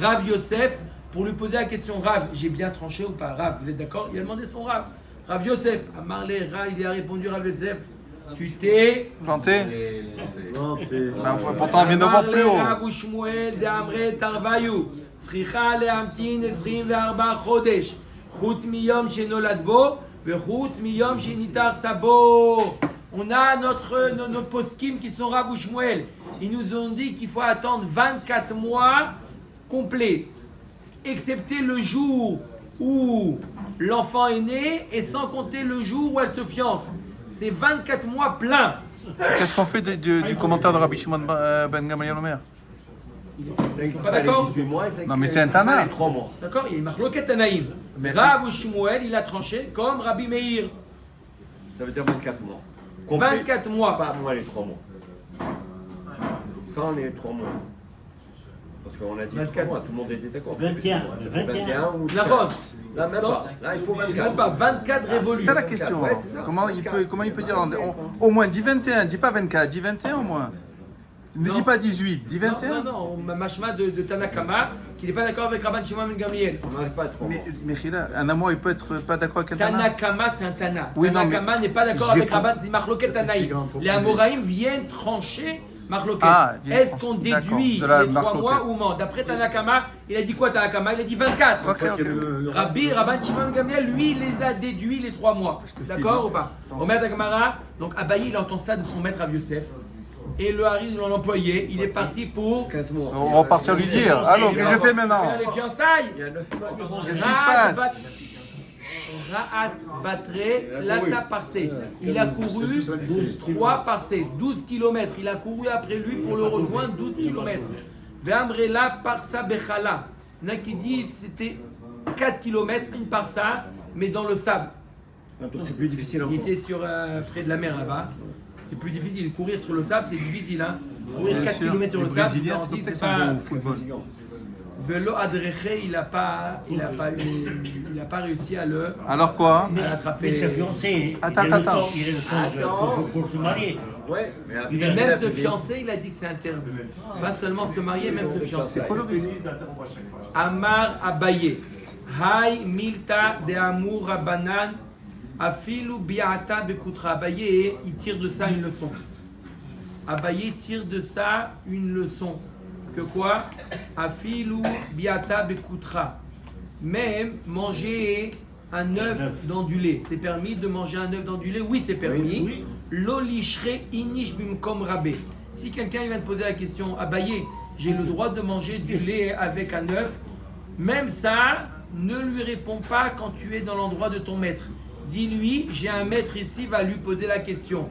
Rav Yosef, pour lui poser la question, Rav, j'ai bien tranché ou pas? Rav, vous êtes d'accord? Il a demandé son Rav. Rav Yosef, à Marley, Rav, il a répondu Rav Yosef, tu t'es Planté? Non, t'es- Bah, pourtant, on vient de voir plus haut. Rav ושמואל דאמרי תרוויו, צריכה להמתין 24 חודש, חוץ מיום שנולד בו וחוץ מיום שניתר סבו. On a nos poskim qui sont Rav ou Shmuel. Ils nous ont dit qu'il faut attendre 24 mois complets, excepté le jour où l'enfant est né et sans compter le jour où elle se fiance. C'est 24 mois pleins. Qu'est-ce qu'on fait du commentaire de Rabbi Shimon Ben Gamaliel Omer? Pas d'accord? 18 mois et 5 Non, mais c'est un Tana. 3 mois. D'accord? Il y a une marloquette Tanaïm. Mais- Rav ou Shmuel, il a tranché comme Rabbi Meir. Ça veut dire 24 mois. Complet. 24 mois. Pas moins les 3 mois. Sans les 3 mois. Parce qu'on a dit 24. 3 mois, tout le monde était d'accord. 21. Ça fait 21 ou La rose. Là, même pas. Là, il faut Même 24. pas 24 C'est révolus. ça la question. Ouais, c'est ça. Comment il peut dire au moins, dis 21, dis pas 24, dis 21 au moins. Ne Non. dis pas 18, dis Non, 21. non, non, machma de Tanakama, qui n'est pas d'accord avec Rabban Shimon Ben Gamliel. On n'arrive pas à 3 mois. Mais Khila, un amour, il peut être pas d'accord avec un Tana. Tanakama, c'est un Tana. Oui, non, Tanakama mais n'est pas d'accord j'ai avec pas- Rabban, c'est Marloquet Tanaïm. Les Amoraïm viennent trancher Marloquet. Ah, viennent Est-ce trancher. qu'on D'accord, déduit de la les 3 Marloquet. mois ou non? D'après Tanakama, il a dit quoi Tanakama? Il a dit 24. Ok, ok. Rabban Shimon Gamliel, lui, il les a déduits les 3 mois. D'accord ou pas? Omer Dagmara, donc Abaye, il entend ça de son maître Rav Yosef. Et le Hari, l'employé, il est parti pour 15 mois. On va partir lui dire. Alors, qu'est-ce que je fais maintenant? faire les fiançailles. Il y a 9 mois. Qu'est-ce qui se passe? Ra'at Batre, Lata Parsé. Il a couru 3 Parsé, 12 km. Il a couru après lui pour le rejoindre 12 km. Ve'amrela Parsa Bechala. Il y en a qui disent c'était 4 km, une Parsa. mais dans le sable. Ah, donc c'est plus difficile Il encore. était près de la mer là-bas. C'était plus difficile. Courir sur le sable, c'est difficile. Hein. Courir Bien 4 sûr. km sur Les le sable, Brésiliens, je c'est garantis comme que ça c'est qu'ils sont bons pas. au football. Velo Adreche, il n'a pas réussi à Alors quoi Mais l'attraper. ce fiancé, Attends, il a le attends. temps, il a le temps pour se marier. Ouais, mais Il a après, Même là, se c'est bien. fiancer, il a dit que c'est interdit. Pas seulement se marier, même se fiancer. C'est quoi le risque? Amar Abaye. Hay milta de amour rabanan. Afilu biata bekutra. Abaye, il tire de ça une leçon. Abaye tire de ça une leçon. Que quoi? Afilu biata bekutra. Même manger un œuf dans du lait. C'est permis de manger un œuf dans du lait? Oui, c'est permis. Oui. L'olishre inish bimkom rabé. Si quelqu'un vient te poser la question, Abaye, j'ai le droit de manger du lait avec un œuf, même ça, ne lui réponds pas quand tu es dans l'endroit de ton maître. Dis-lui, j'ai un maître ici, va lui poser la question.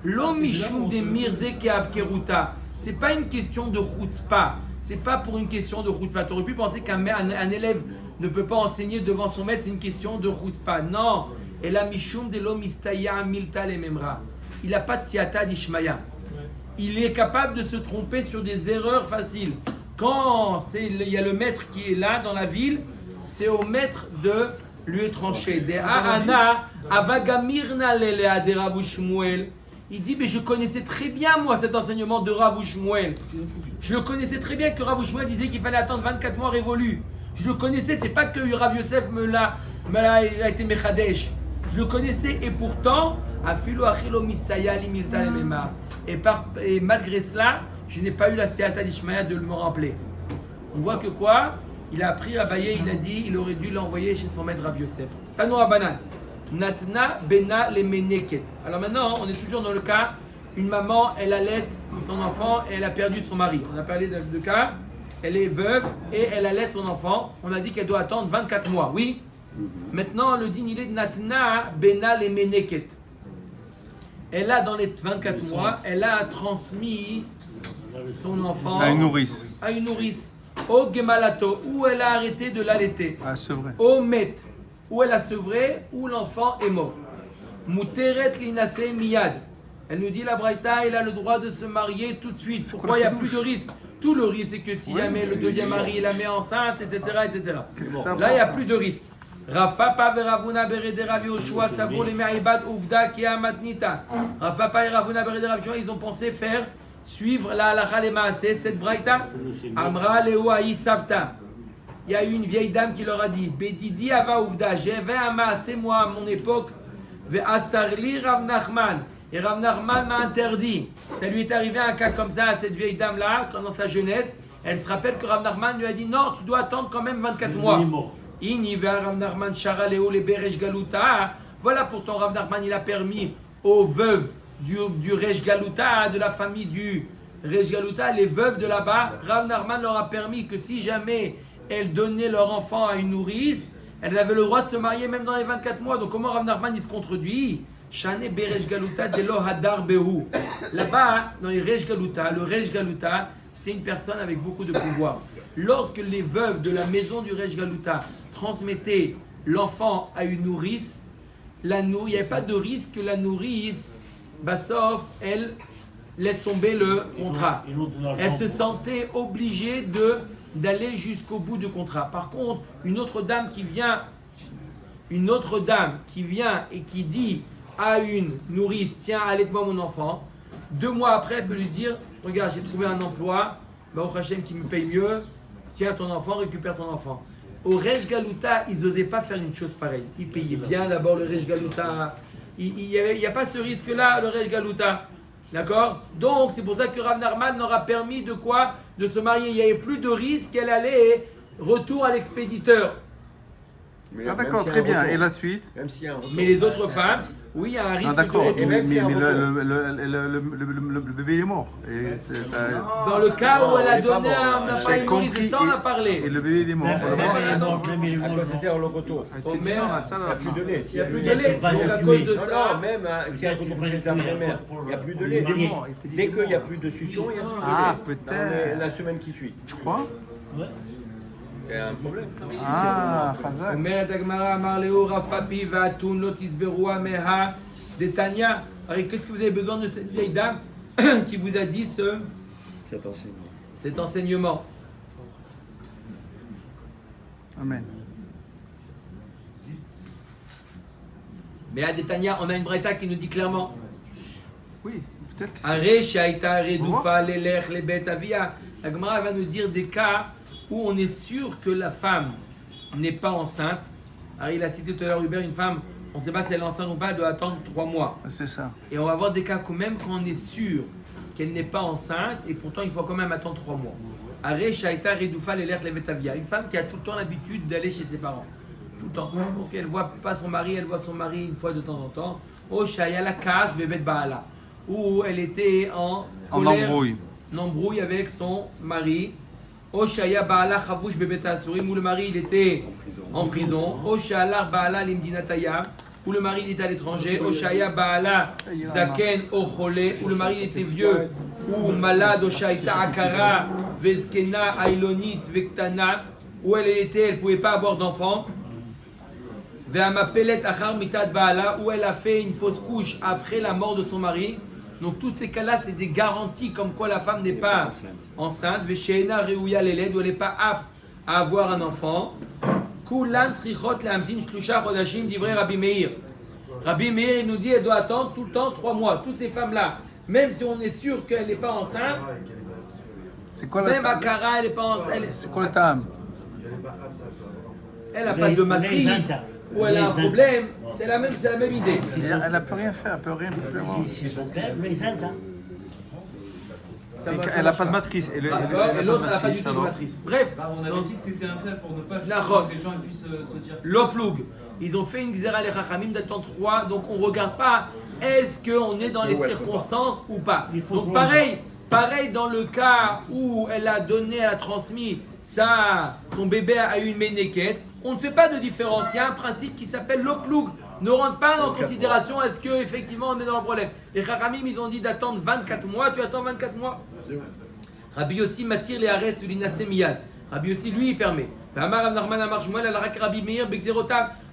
Lo mishum de mirze keavkeruta. C'est pas une question de chutzpah. C'est pas pour une question de chutzpah. Tu aurais pu penser qu'un élève ne peut pas enseigner devant son maître, c'est une question de chutzpah. Non. Et la mishum de lo mistaya milta le memra. Il n'a pas de siata d'ishmaya. Il est capable de se tromper sur des erreurs faciles. Quand il y a le maître qui est là dans la ville, c'est au maître de lui trancher. De Ahana, Avagamirna Lelea de Rav Shmuel. Il dit, mais je connaissais très bien, moi, cet enseignement de Rav Shmuel. Je le connaissais très bien que Rav Shmuel disait qu'il fallait attendre 24 mois révolus. Je le connaissais, c'est pas que Rav Yosef il a été Mechadesh. Je le connaissais et pourtant, Afilo Achilo Mistaya Limilta Lemema. Et malgré cela, je n'ai pas eu la Siata d'Ishmaïa de me rappeler. On voit que quoi? Il a appris à Abaye, il a dit, il aurait dû l'envoyer chez son maître Rav Yosef. Tanoura Banan. Natna Bena Lemeneket. Alors maintenant, on est toujours dans le cas, une maman, elle allait son enfant et elle a perdu son mari. On a parlé de cas, elle est veuve et elle allait son enfant. On a dit qu'elle doit attendre 24 mois, oui? Maintenant, le din, il est Natna Bena Lemeneket. Elle a, dans les 24 mois, elle a transmis son enfant À une nourrice. à une nourrice. Au Gemalato, où elle a arrêté de l'allaiter. Ah, c'est vrai. Au Met, où elle a sevré, où l'enfant est mort. Muteret linase miyad. Elle nous dit la Braïta, elle a le droit de se marier tout de suite. Pourquoi il n'y a plus de risque? Tout le risque, c'est que si jamais le deuxième mari la met enceinte, etc. etc. Qu'est-ce que ça Là, il n'y a ça plus de risque. Rav Papa et Ravuna Berede Rav Yoshua Savo les Me'ibad Uvda qui a Matnita. Rav Papa et Ravuna Berede Rav Yoshua, ils ont pensé faire suivre la halakha les maaseh, cette braïta. Amra Leo Aï Savta. Il y a eu une vieille dame qui leur a dit Bedidi Ava Uvda, j'avais un maaseh moi à mon époque, Ve Asarli Rav Nachman. Et Rav Nachman m'a interdit. Ça lui est arrivé un cas comme ça à cette vieille dame là, dans sa jeunesse. Elle se rappelle que Rav Nachman lui a dit non, tu dois attendre quand même 24 mois. Rav Nachman Shara Leo le Beresh Galuta. Voilà pourtant Rav Nachman il a permis aux veuves du Resh Galuta, de la famille du Resh Galuta, les veuves de là-bas. Rav Nachman leur a permis que si jamais elles donnaient leur enfant à une nourrice, elles avaient le droit de se marier même dans les 24 mois. Donc comment Rav Nachman il se contredit? Shane Beresh Galuta Delo Hadar Behu. Là-bas, dans les Resh Galuta, le Resh Galuta, c'était une personne avec beaucoup de pouvoir. Lorsque les veuves de la maison du Resh Galuta transmettaient l'enfant à une nourrice, il n'y avait pas de risque que la nourrice, sauf elle laisse tomber le contrat. Elle se sentait obligée d'aller jusqu'au bout du contrat. Par contre, une autre dame qui vient et qui dit à une nourrice, tiens, allaite-moi mon enfant, 2 mois après, elle peut lui dire, regarde, j'ai trouvé un emploi, au Hachem qui me paye mieux, tiens ton enfant, récupère ton enfant. Au Resh Galuta, ils n'osaient pas faire une chose pareille. Ils payaient bien d'abord le Resh Galuta. Il n'y a pas ce risque-là, le Resh Galuta. D'accord? Donc, c'est pour ça que Rav Nachman leur a permis de quoi? De se marier. Il n'y avait plus de risque qu'elle allait retour à l'expéditeur. Mais Ah, même d'accord, s'il y a très un bien. retour. Et la suite? Même s'il y a un retour. Mais les autres femmes, oui, il y a un risque Ah, d'accord. de retour. Et même s'il y a un Mais retour. le bébé est mort. Et ça... Dans le cas où elle a il est pas donné mort. un J'ai appareil nourrice, compris. ça on a parlé. Et le bébé il est mort. À quoi ça sert le retour? Oh Il merde, la salle, Il n'y a plus de lait. il n'y a plus de lait. Donc à cause de Non, ça, non, même s'il y a un retour chez sa mère, il n'y a plus de lait. Dès qu'il n'y a plus de succion, il n'y a plus de lait. Ah, Dans peut-être. la semaine qui suit. Tu crois? C'est un problème. Ah, Chazak. אומרת הגמרא, אמר לאו רב פאפי ואתון לא תסברו עמיה דתניא. Alors, qu'est-ce que vous avez besoin de cette vieille dame qui vous a dit cet enseignement? Amen. Mais à Détania, on a une braïta qui nous dit clairement Oui, peut-être que c'est... Aré shaita redoufa lelech lebet avia. La Gemara va nous dire des cas où on est sûr que la femme n'est pas enceinte. Alors, il a cité tout à l'heure Hubert, une femme, on ne sait pas si elle est enceinte ou pas, elle doit attendre 3 mois. C'est ça. Et on va avoir des cas quand même quand on est sûr qu'elle n'est pas enceinte et pourtant il faut quand même attendre 3 mois. Aré shaita redoufa lelech lebet avia. Une femme qui a tout le temps l'habitude d'aller chez ses parents. Tout le temps. Donc elle voit pas son mari, elle voit son mari une fois de temps en temps. Oh shaya la casse bébé baala. Où elle était en colère, en embrouille avec son mari. Oh shaya baala chavouch bébé ta'asurim. Où le mari il était en prison. Oh shaya baala limdinataya. Où le mari il était à l'étranger. Oh shaya baala zaken ochole. Où le mari il était vieux. Ou malade. Oh shaita akara vezkena ailonit vektana. Où elle était, elle pouvait pas avoir d'enfant. Où elle a fait une fausse couche après la mort de son mari. Donc tous ces cas-là, c'est des garanties comme quoi la femme n'est pas enceinte. Où elle n'est pas apte à avoir un enfant. Rabbi Meir, il nous dit qu'elle doit attendre tout le temps 3 mois. Toutes ces femmes-là, même si on est sûr qu'elle n'est pas enceinte, C'est quoi le même tam? Akara, elle n'est pas enceinte. C'est quoi le tam? Elle n'a pas de matrice. Ou elle a un problème, c'est la même idée. Elle ne peut rien faire, elle peut rien faire. Elle n'a pas de matrice. Et D'accord. Et l'autre, elle n'a pas du tout de matrice. Bref, On avait dit que c'était un trait pour ne pas D'accord. que les gens puissent se dire. l'oploug. Ils ont fait une xéra les chachamim d'attendre 3, donc on ne regarde pas est-ce qu'on est dans les circonstances ou pas. Donc pareil dans le cas où elle a donné, elle a transmis son bébé a eu une ménéquette, on ne fait pas de différence. Il y a un principe qui s'appelle l'oploug. Ne rentre pas en considération est-ce qu'effectivement on est dans le problème. Les chachamim, ils ont dit d'attendre 24 mois, tu attends 24 mois. Rabbi Yossi m'attire les arrêts sur l'inasé miyad. Rabbi Yossi, lui, il permet.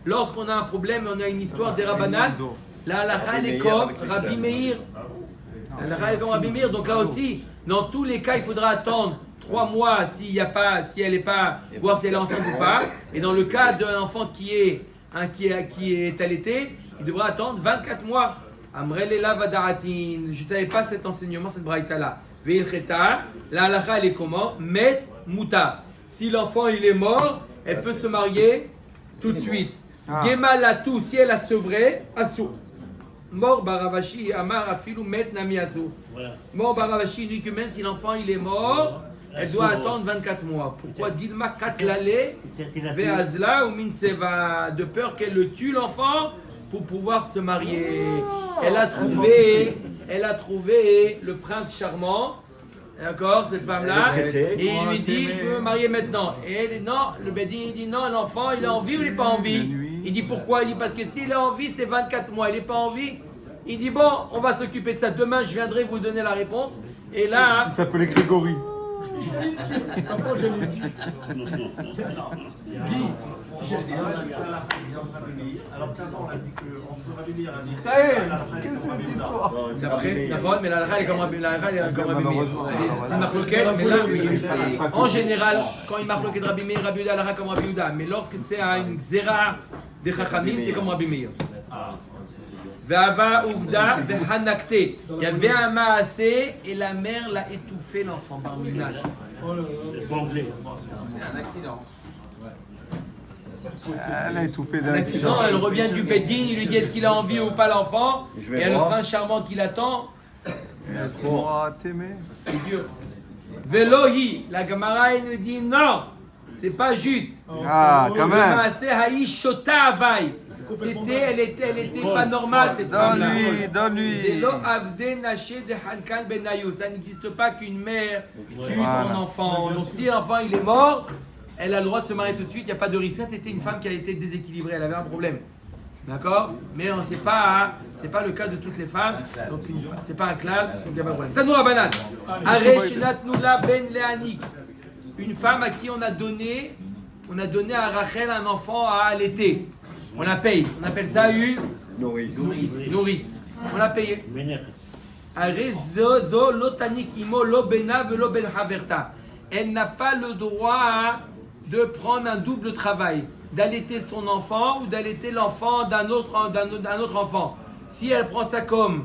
Lorsqu'on a un problème, on a une histoire des Rabbanan, la halakha elle est comme Rabbi Meir. La halakha est comme Rabbi Meir. Donc là aussi, dans tous les cas, il faudra attendre 3 mois si elle n'est pas, voir si elle est enceinte ou pas. Et dans le cas d'un enfant qui est allaité, il devra attendre 24 mois. Amrelela vadaratin. Je ne savais pas cet enseignement, cette braïta là. Veilcheta, la halakha elle est comment? Met muta. Si l'enfant il est mort, elle peut se marier tout de suite. Gema latou, si elle a sevré, asou. Mort baravashi, amar afilu met nami asou. Mort baravashi dit que même si l'enfant il est mort, elle doit attendre 24 mois. Pourquoi Dilma katlale veazla ou minseva, de peur qu'elle le tue l'enfant pour pouvoir se marier. Elle a trouvé le prince charmant. D'accord, cette femme-là, et il lui dit, je veux me marier maintenant. Et elle dit non, le bédin il dit non, l'enfant il a envie ou il n'est pas envie? Il dit pourquoi? Il dit parce que s'il a envie, c'est 24 mois, il n'est pas envie. Il dit bon, on va s'occuper de ça, demain je viendrai vous donner la réponse. Et là... Il s'appelait Grégory. Alors qu'avant on a dit qu'entre Rabbi Meir et Qu'est-ce que c'est cette histoire? C'est après, d'accord, mais la halakha elle est comme Rabbi Meir. C'est une marloquette, mais là, en général, quand il marloquette Rabbi Meir, Rabbi Yehuda, halakha comme Rabbi Yehuda. Mais lorsque c'est à une xéra des chachamim, c'est comme Rabbi Meir. Ve'ava uvda ve'hanakte. Il y avait un maasé et la mère l'a étouffé l'enfant par minage. C'est un accident. Elle a étouffé d'un L'accident, elle revient du bedding, il lui dit est-ce qu'il a envie ou pas l'enfant. Et il y a le prince charmant qui l'attend. Laisse-moi t'aimer. C'est dur. Velohi, la Gemara elle lui dit non, c'est pas juste. Ah, quand même. C'est Haïsh Shota Avai. Elle était pas normale cette femme-là. Donne-lui. Velo Avde Naché de Hankan Benayou. Ça n'existe pas qu'une mère tue son enfant. Donc si l'enfant il est mort, elle a le droit de se marier tout de suite, il n'y a pas de risque. Ça, c'était une femme qui a été déséquilibrée, elle avait un problème. D'accord? Mais on ne sait pas, c'est pas le cas de toutes les femmes. Donc c'est pas un klal, donc il n'y a pas de problème. Tanoura banane. Areshinat Nula Ben Leanik. Une femme à qui on a donné on a donné à Rachel un enfant à allaiter. On la paye. On appelle ça une nourrice. On l'a payé. Elle n'a pas le droit de prendre un double travail, d'allaiter son enfant ou d'allaiter l'enfant d'un autre enfant. Si elle prend ça comme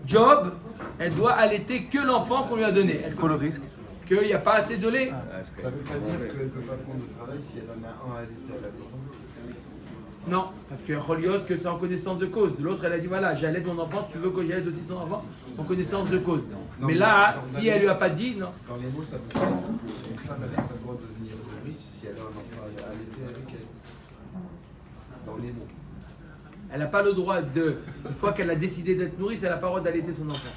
job, elle doit allaiter que l'enfant qu'on lui a donné. C'est quoi le risque? Qu'il n'y a pas assez de lait. Ça veut pas dire qu'elle ne peut pas prendre de travail si elle en a un à l'été à la maison. Non, parce que Roliot, que c'est en connaissance de cause. L'autre, elle a dit voilà, j'allaite mon enfant, tu veux que j'allaite aussi ton enfant en connaissance de cause. Non, mais là, dans si les elle lui a mots- pas dit, non. Dans les mots, ça veut pas dire qu'une femme n'a pas le droit de devenir nourrice si elle a un enfant à l'été avec elle. Dans les mots. Elle n'a pas le droit de, une fois qu'elle a décidé d'être nourrice, elle n'a pas le droit d'allaiter son enfant.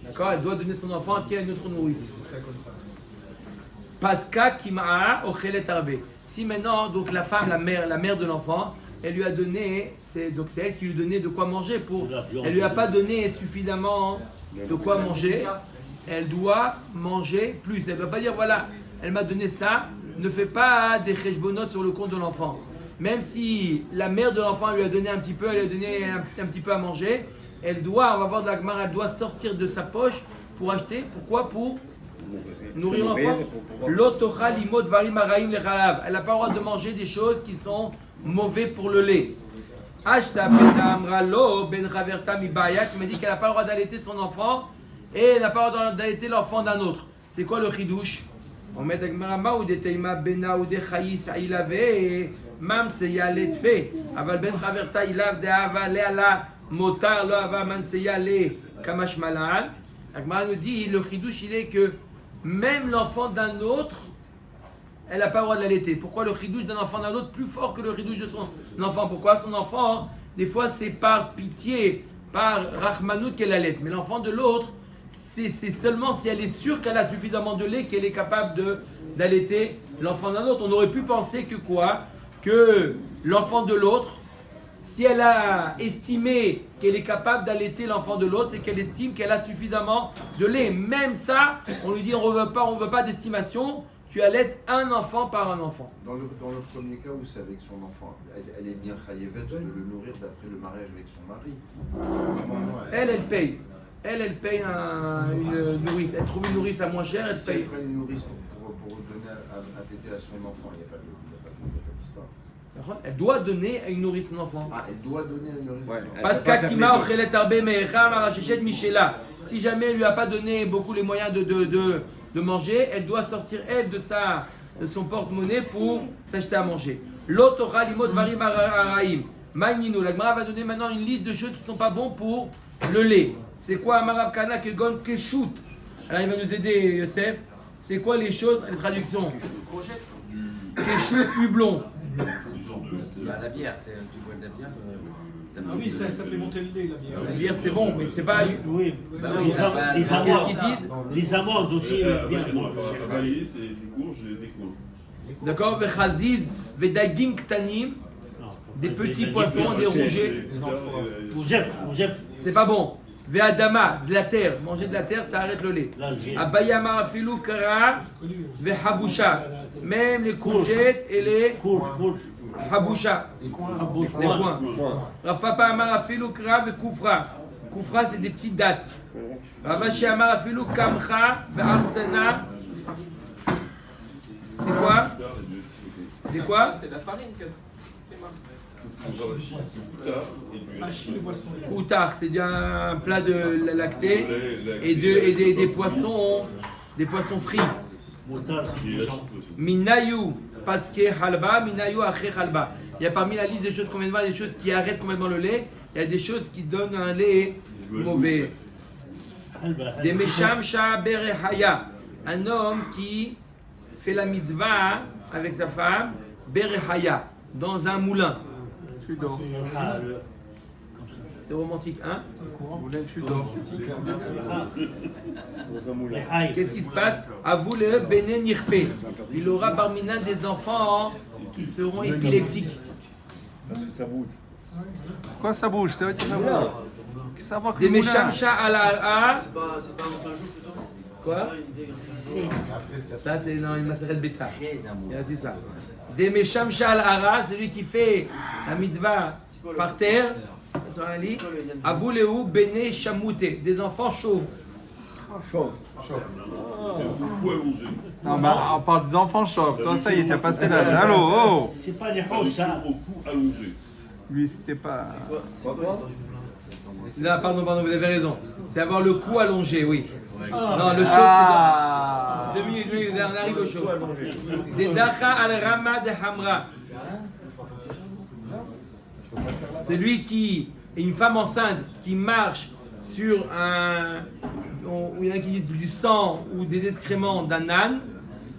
D'accord? Elle doit donner son enfant à une autre nourrice. C'est ça comme ça. Paska kimaa ochelet arbe. Si maintenant, donc la femme, la mère de l'enfant, elle lui a donné, donc c'est elle qui lui donnait de quoi manger pour. Elle lui a pas donné suffisamment de quoi manger. Elle doit manger plus. Elle ne doit pas dire voilà, elle m'a donné ça. Ne fais pas des cheshbonot sur le compte de l'enfant. Même si la mère de l'enfant lui a donné un petit peu, elle lui a donné un petit peu à manger, elle doit, on va voir de la Gemara, elle doit sortir de sa poche pour acheter. Pourquoi? Pour nourrir l'enfant. L'otocha limot varim araim lechalav. Elle n'a pas le droit de manger des choses qui sont mauvaises pour le lait. Ashta ben amralo ben chaverta mi baya, qui m'a dit qu'elle n'a pas le droit d'allaiter son enfant et elle n'a pas le droit d'allaiter l'enfant d'un autre. C'est quoi le chidouche? On met avec Marama ou des teima bena ou des chayis ilave mam tseya letfe. Aval ben chaverta ilav de ava le ala motar lo ava man tseya le kamash malan. Agmara nous dit le chidouche il est que même l'enfant d'un autre, elle n'a pas le droit de l'allaiter. Pourquoi le chidouche d'un enfant d'un autre plus fort que le chidouche de son enfant? Pourquoi son enfant, des fois c'est par pitié, par rachmanout qu'elle allaite. Mais l'enfant de l'autre, c'est seulement si elle est sûre qu'elle a suffisamment de lait qu'elle est capable d'allaiter l'enfant d'un autre. On aurait pu penser que quoi? Que l'enfant de l'autre, si elle a estimé qu'elle est capable d'allaiter l'enfant de l'autre, c'est qu'elle estime qu'elle a suffisamment de lait. Même ça, on lui dit on ne veut pas d'estimation, tu allaites un enfant par un enfant. Dans le premier cas où c'est avec son enfant, elle est bien chayevet de le nourrir d'après le mariage avec son mari. Normalement, Elle paye. Elle paye une nourrice. Elle trouve une nourrice à moins cher, elle si elle paye. prend une nourrice pour donner à téter à son enfant, il n'y a pas d'histoire. Elle doit donner à une nourrice son enfant. Ah, elle doit donner à une nourrice. Ouais, elle Parce peut pas faire qu'Akima les deux. Ochelet Arbe Me'echa Marachichet Michela. Si jamais elle lui a pas donné beaucoup les moyens de manger, elle doit sortir elle de son porte-monnaie pour s'acheter à manger. L'Otocha Limot Varim Araim. Maïnino. La Gemara va donner maintenant une liste de choses qui sont pas bons pour le lait. C'est quoi Amarav Kana Kegon Keshut? Alors il va nous aider Yosef. C'est quoi les choses, les traductions? Keshut hublon. La bière, tu bois de la bière. Ah oui, ça fait monter le lait, la bière. La bière c'est bon, mais c'est pas. Oui, Bah oui, les ça va, les ça va. Qu'est-ce qu'ils amandes, disent? les amandes aussi, bien. Travailler, c'est des courges et des clones. D'accord, Vechaziz, Vedagim Ktanim, des petits poissons, des rougets. Jef, C'est pas bon. Ve'adama, de la terre. Manger de la terre, ça arrête le lait. Abayama afilu kara, ve'habusha. Même les courgettes et les couche, habusha. Les coins. Rav Papa amar afilu kara ve'kufra. Kufra, c'est des petites dattes. Ravashi amar afilu kamcha ve'arsena. C'est quoi? C'est quoi? C'est la farine que Hachis et poisson. Koutar, c'est un plat de lacté et des poissons frits. Minayu, paske halba, minayu aché halba. Il y a parmi la liste des choses qu'on vient de voir, des choses qui arrêtent complètement le lait, il y a des choses qui donnent un lait mauvais. Des mesham sha berehaya, un homme qui fait la mitzvah avec sa femme, berehaya, dans un moulin. Tu dors. C'est romantique, hein? Moulin, tu dors. Qu'est-ce qui se passe? À vous le Bene Nirpe. Il aura parmi nous des enfants qui seront épileptiques. Ça bouge. Quoi ça bouge? Ça veut dire ça bouge. Savoir que Des le moulin. Meshamcha à la. Quoi? Ça, c'est dans une Maseret Betsa. C'est ça. Des Mesham Shal Ara, celui qui fait la mitzvah par terre, Avuleu Bene Shamouté, des enfants chauves. Chauve. C'est le coup allongé. Non, mais on parle des enfants chauves. Toi, ça y est, tu as passé l'âge. Allô, oh. C'est pas les Par hausses, ça. au cou allongé. Lui, c'était pas. Là, pardon, vous avez raison. C'est avoir le cou allongé, oui. Non, le chauve, Ah. c'est 2 minutes, on arrive au chauve. Des Dacha al Rama de Hamra. C'est lui qui est une femme enceinte qui marche sur un. Il y en a qui disent du sang ou des excréments d'un âne.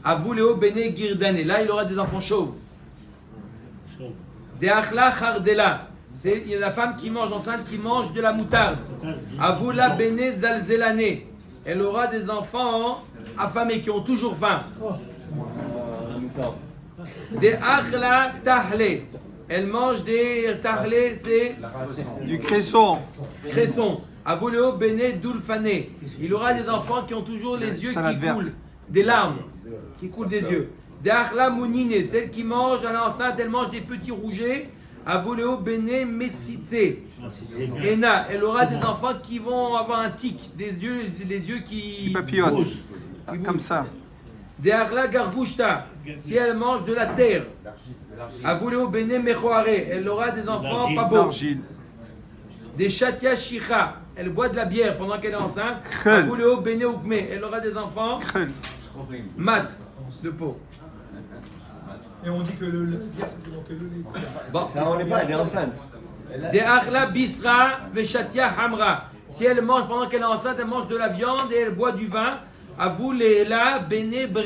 Avuleo Bene Girdane. Là, il aura des enfants chauves. Des Achla Chardela. C'est la femme qui mange enceinte qui mange de la moutarde. Avula Bene Zalzelane. Elle aura des enfants affamés qui ont toujours faim. Des Achla Tahle. Elle mange des Tahle, c'est Du cresson. cresson. Avuleo Bene Dulfane. Il aura des enfants qui ont toujours les yeux Salade qui verte. coulent, des larmes qui coulent des yeux. Des Achla Mounine. Celle qui mange, elle est enceinte, elle mange des petits rougets. Avuleo Bene Metzitze. Ena, elle aura des enfants qui vont avoir un tic, des yeux, les yeux Qui qui papillote. bougent. Comme ça. Des Arla Gargushta, si elle mange de la terre. Avuleo Bene Mechoare, elle aura des enfants pas beaux. D'argile. Des Shatia Shicha, elle boit de la bière pendant qu'elle est enceinte. Khel. Avuleo Bene Ukme, elle aura des enfants Khel. mat, de peau. Et on dit que le bière, c'est donc le lait. Bon. Ça, on n'est pas, elle est enceinte. Des Arla Bisra, Veshatia Hamra, si elle mange pendant qu'elle est enceinte, elle mange de la viande et elle boit du vin. Avulea Bene Bre,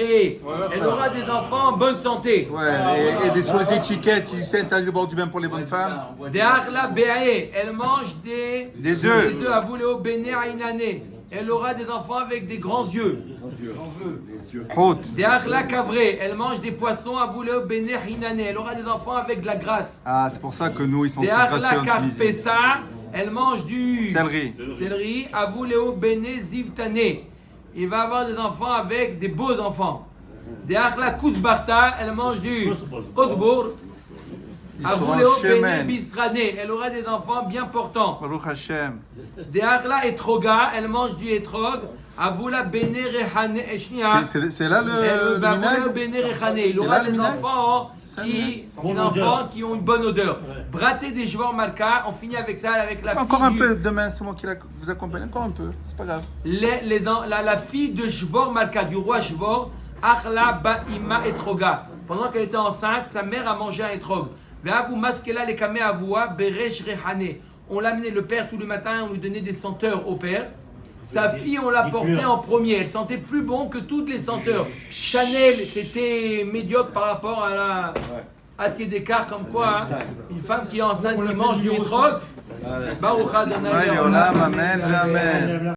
elle aura des enfants en bonne santé. Ouais, et sur les étiquettes, tu sais, t'as du bord du vin pour les bonnes femmes. Des Arla Beae, elle mange Des œufs. Des œufs, Avuleo Bene Ainane. Elle aura des enfants avec des grands yeux. Haute. Des Arla Cavré, elle mange des poissons, Avuleo Bene Hinane. Elle aura des enfants avec de la grâce. Ah, c'est pour ça que nous, ils sont Des tous Arla gracieux en Tunisie. Carpessa, elle mange du Céleri. céleri, Avuleo Bene Zivtane. Il va avoir des enfants avec des beaux enfants. Des Arla Kousbarta, elle mange du Kosbour. Ils sont en Avuleo Bene chemin. Bisrane, elle aura des enfants bien portants. Baruch Hashem. Des Arla Etroga, elle mange du Etrog. Avula Bene Rehane Eshnia. C'est là le vinaigre. Bene Rehane. Il C'est aura là le des vinaigre enfants Ça, qui ont une bonne odeur. Braté des joueurs Malka, on finit avec ça, avec la Encore fille un du- peu, demain, c'est moi qui vous accompagne. Encore un peu, c'est pas grave. la fille de Shvor Malka, du roi Shvor, Achla Ba'ima Etroga. Pendant qu'elle était enceinte, sa mère a mangé un Etrog. Ve'avu maskela lekame avua beresh rehane. On l'amenait le père tous les matins, on lui donnait des senteurs au père. Sa fille, on l'a portée en premier. Elle sentait plus bon que toutes les senteurs. Chanel, c'était médiocre par rapport à la Attier d'écart, comme quoi hein, une femme qui est enceinte qui mange du Etrog. Baruch Adonai Ouais, Leolam. Leolam, amen, amen.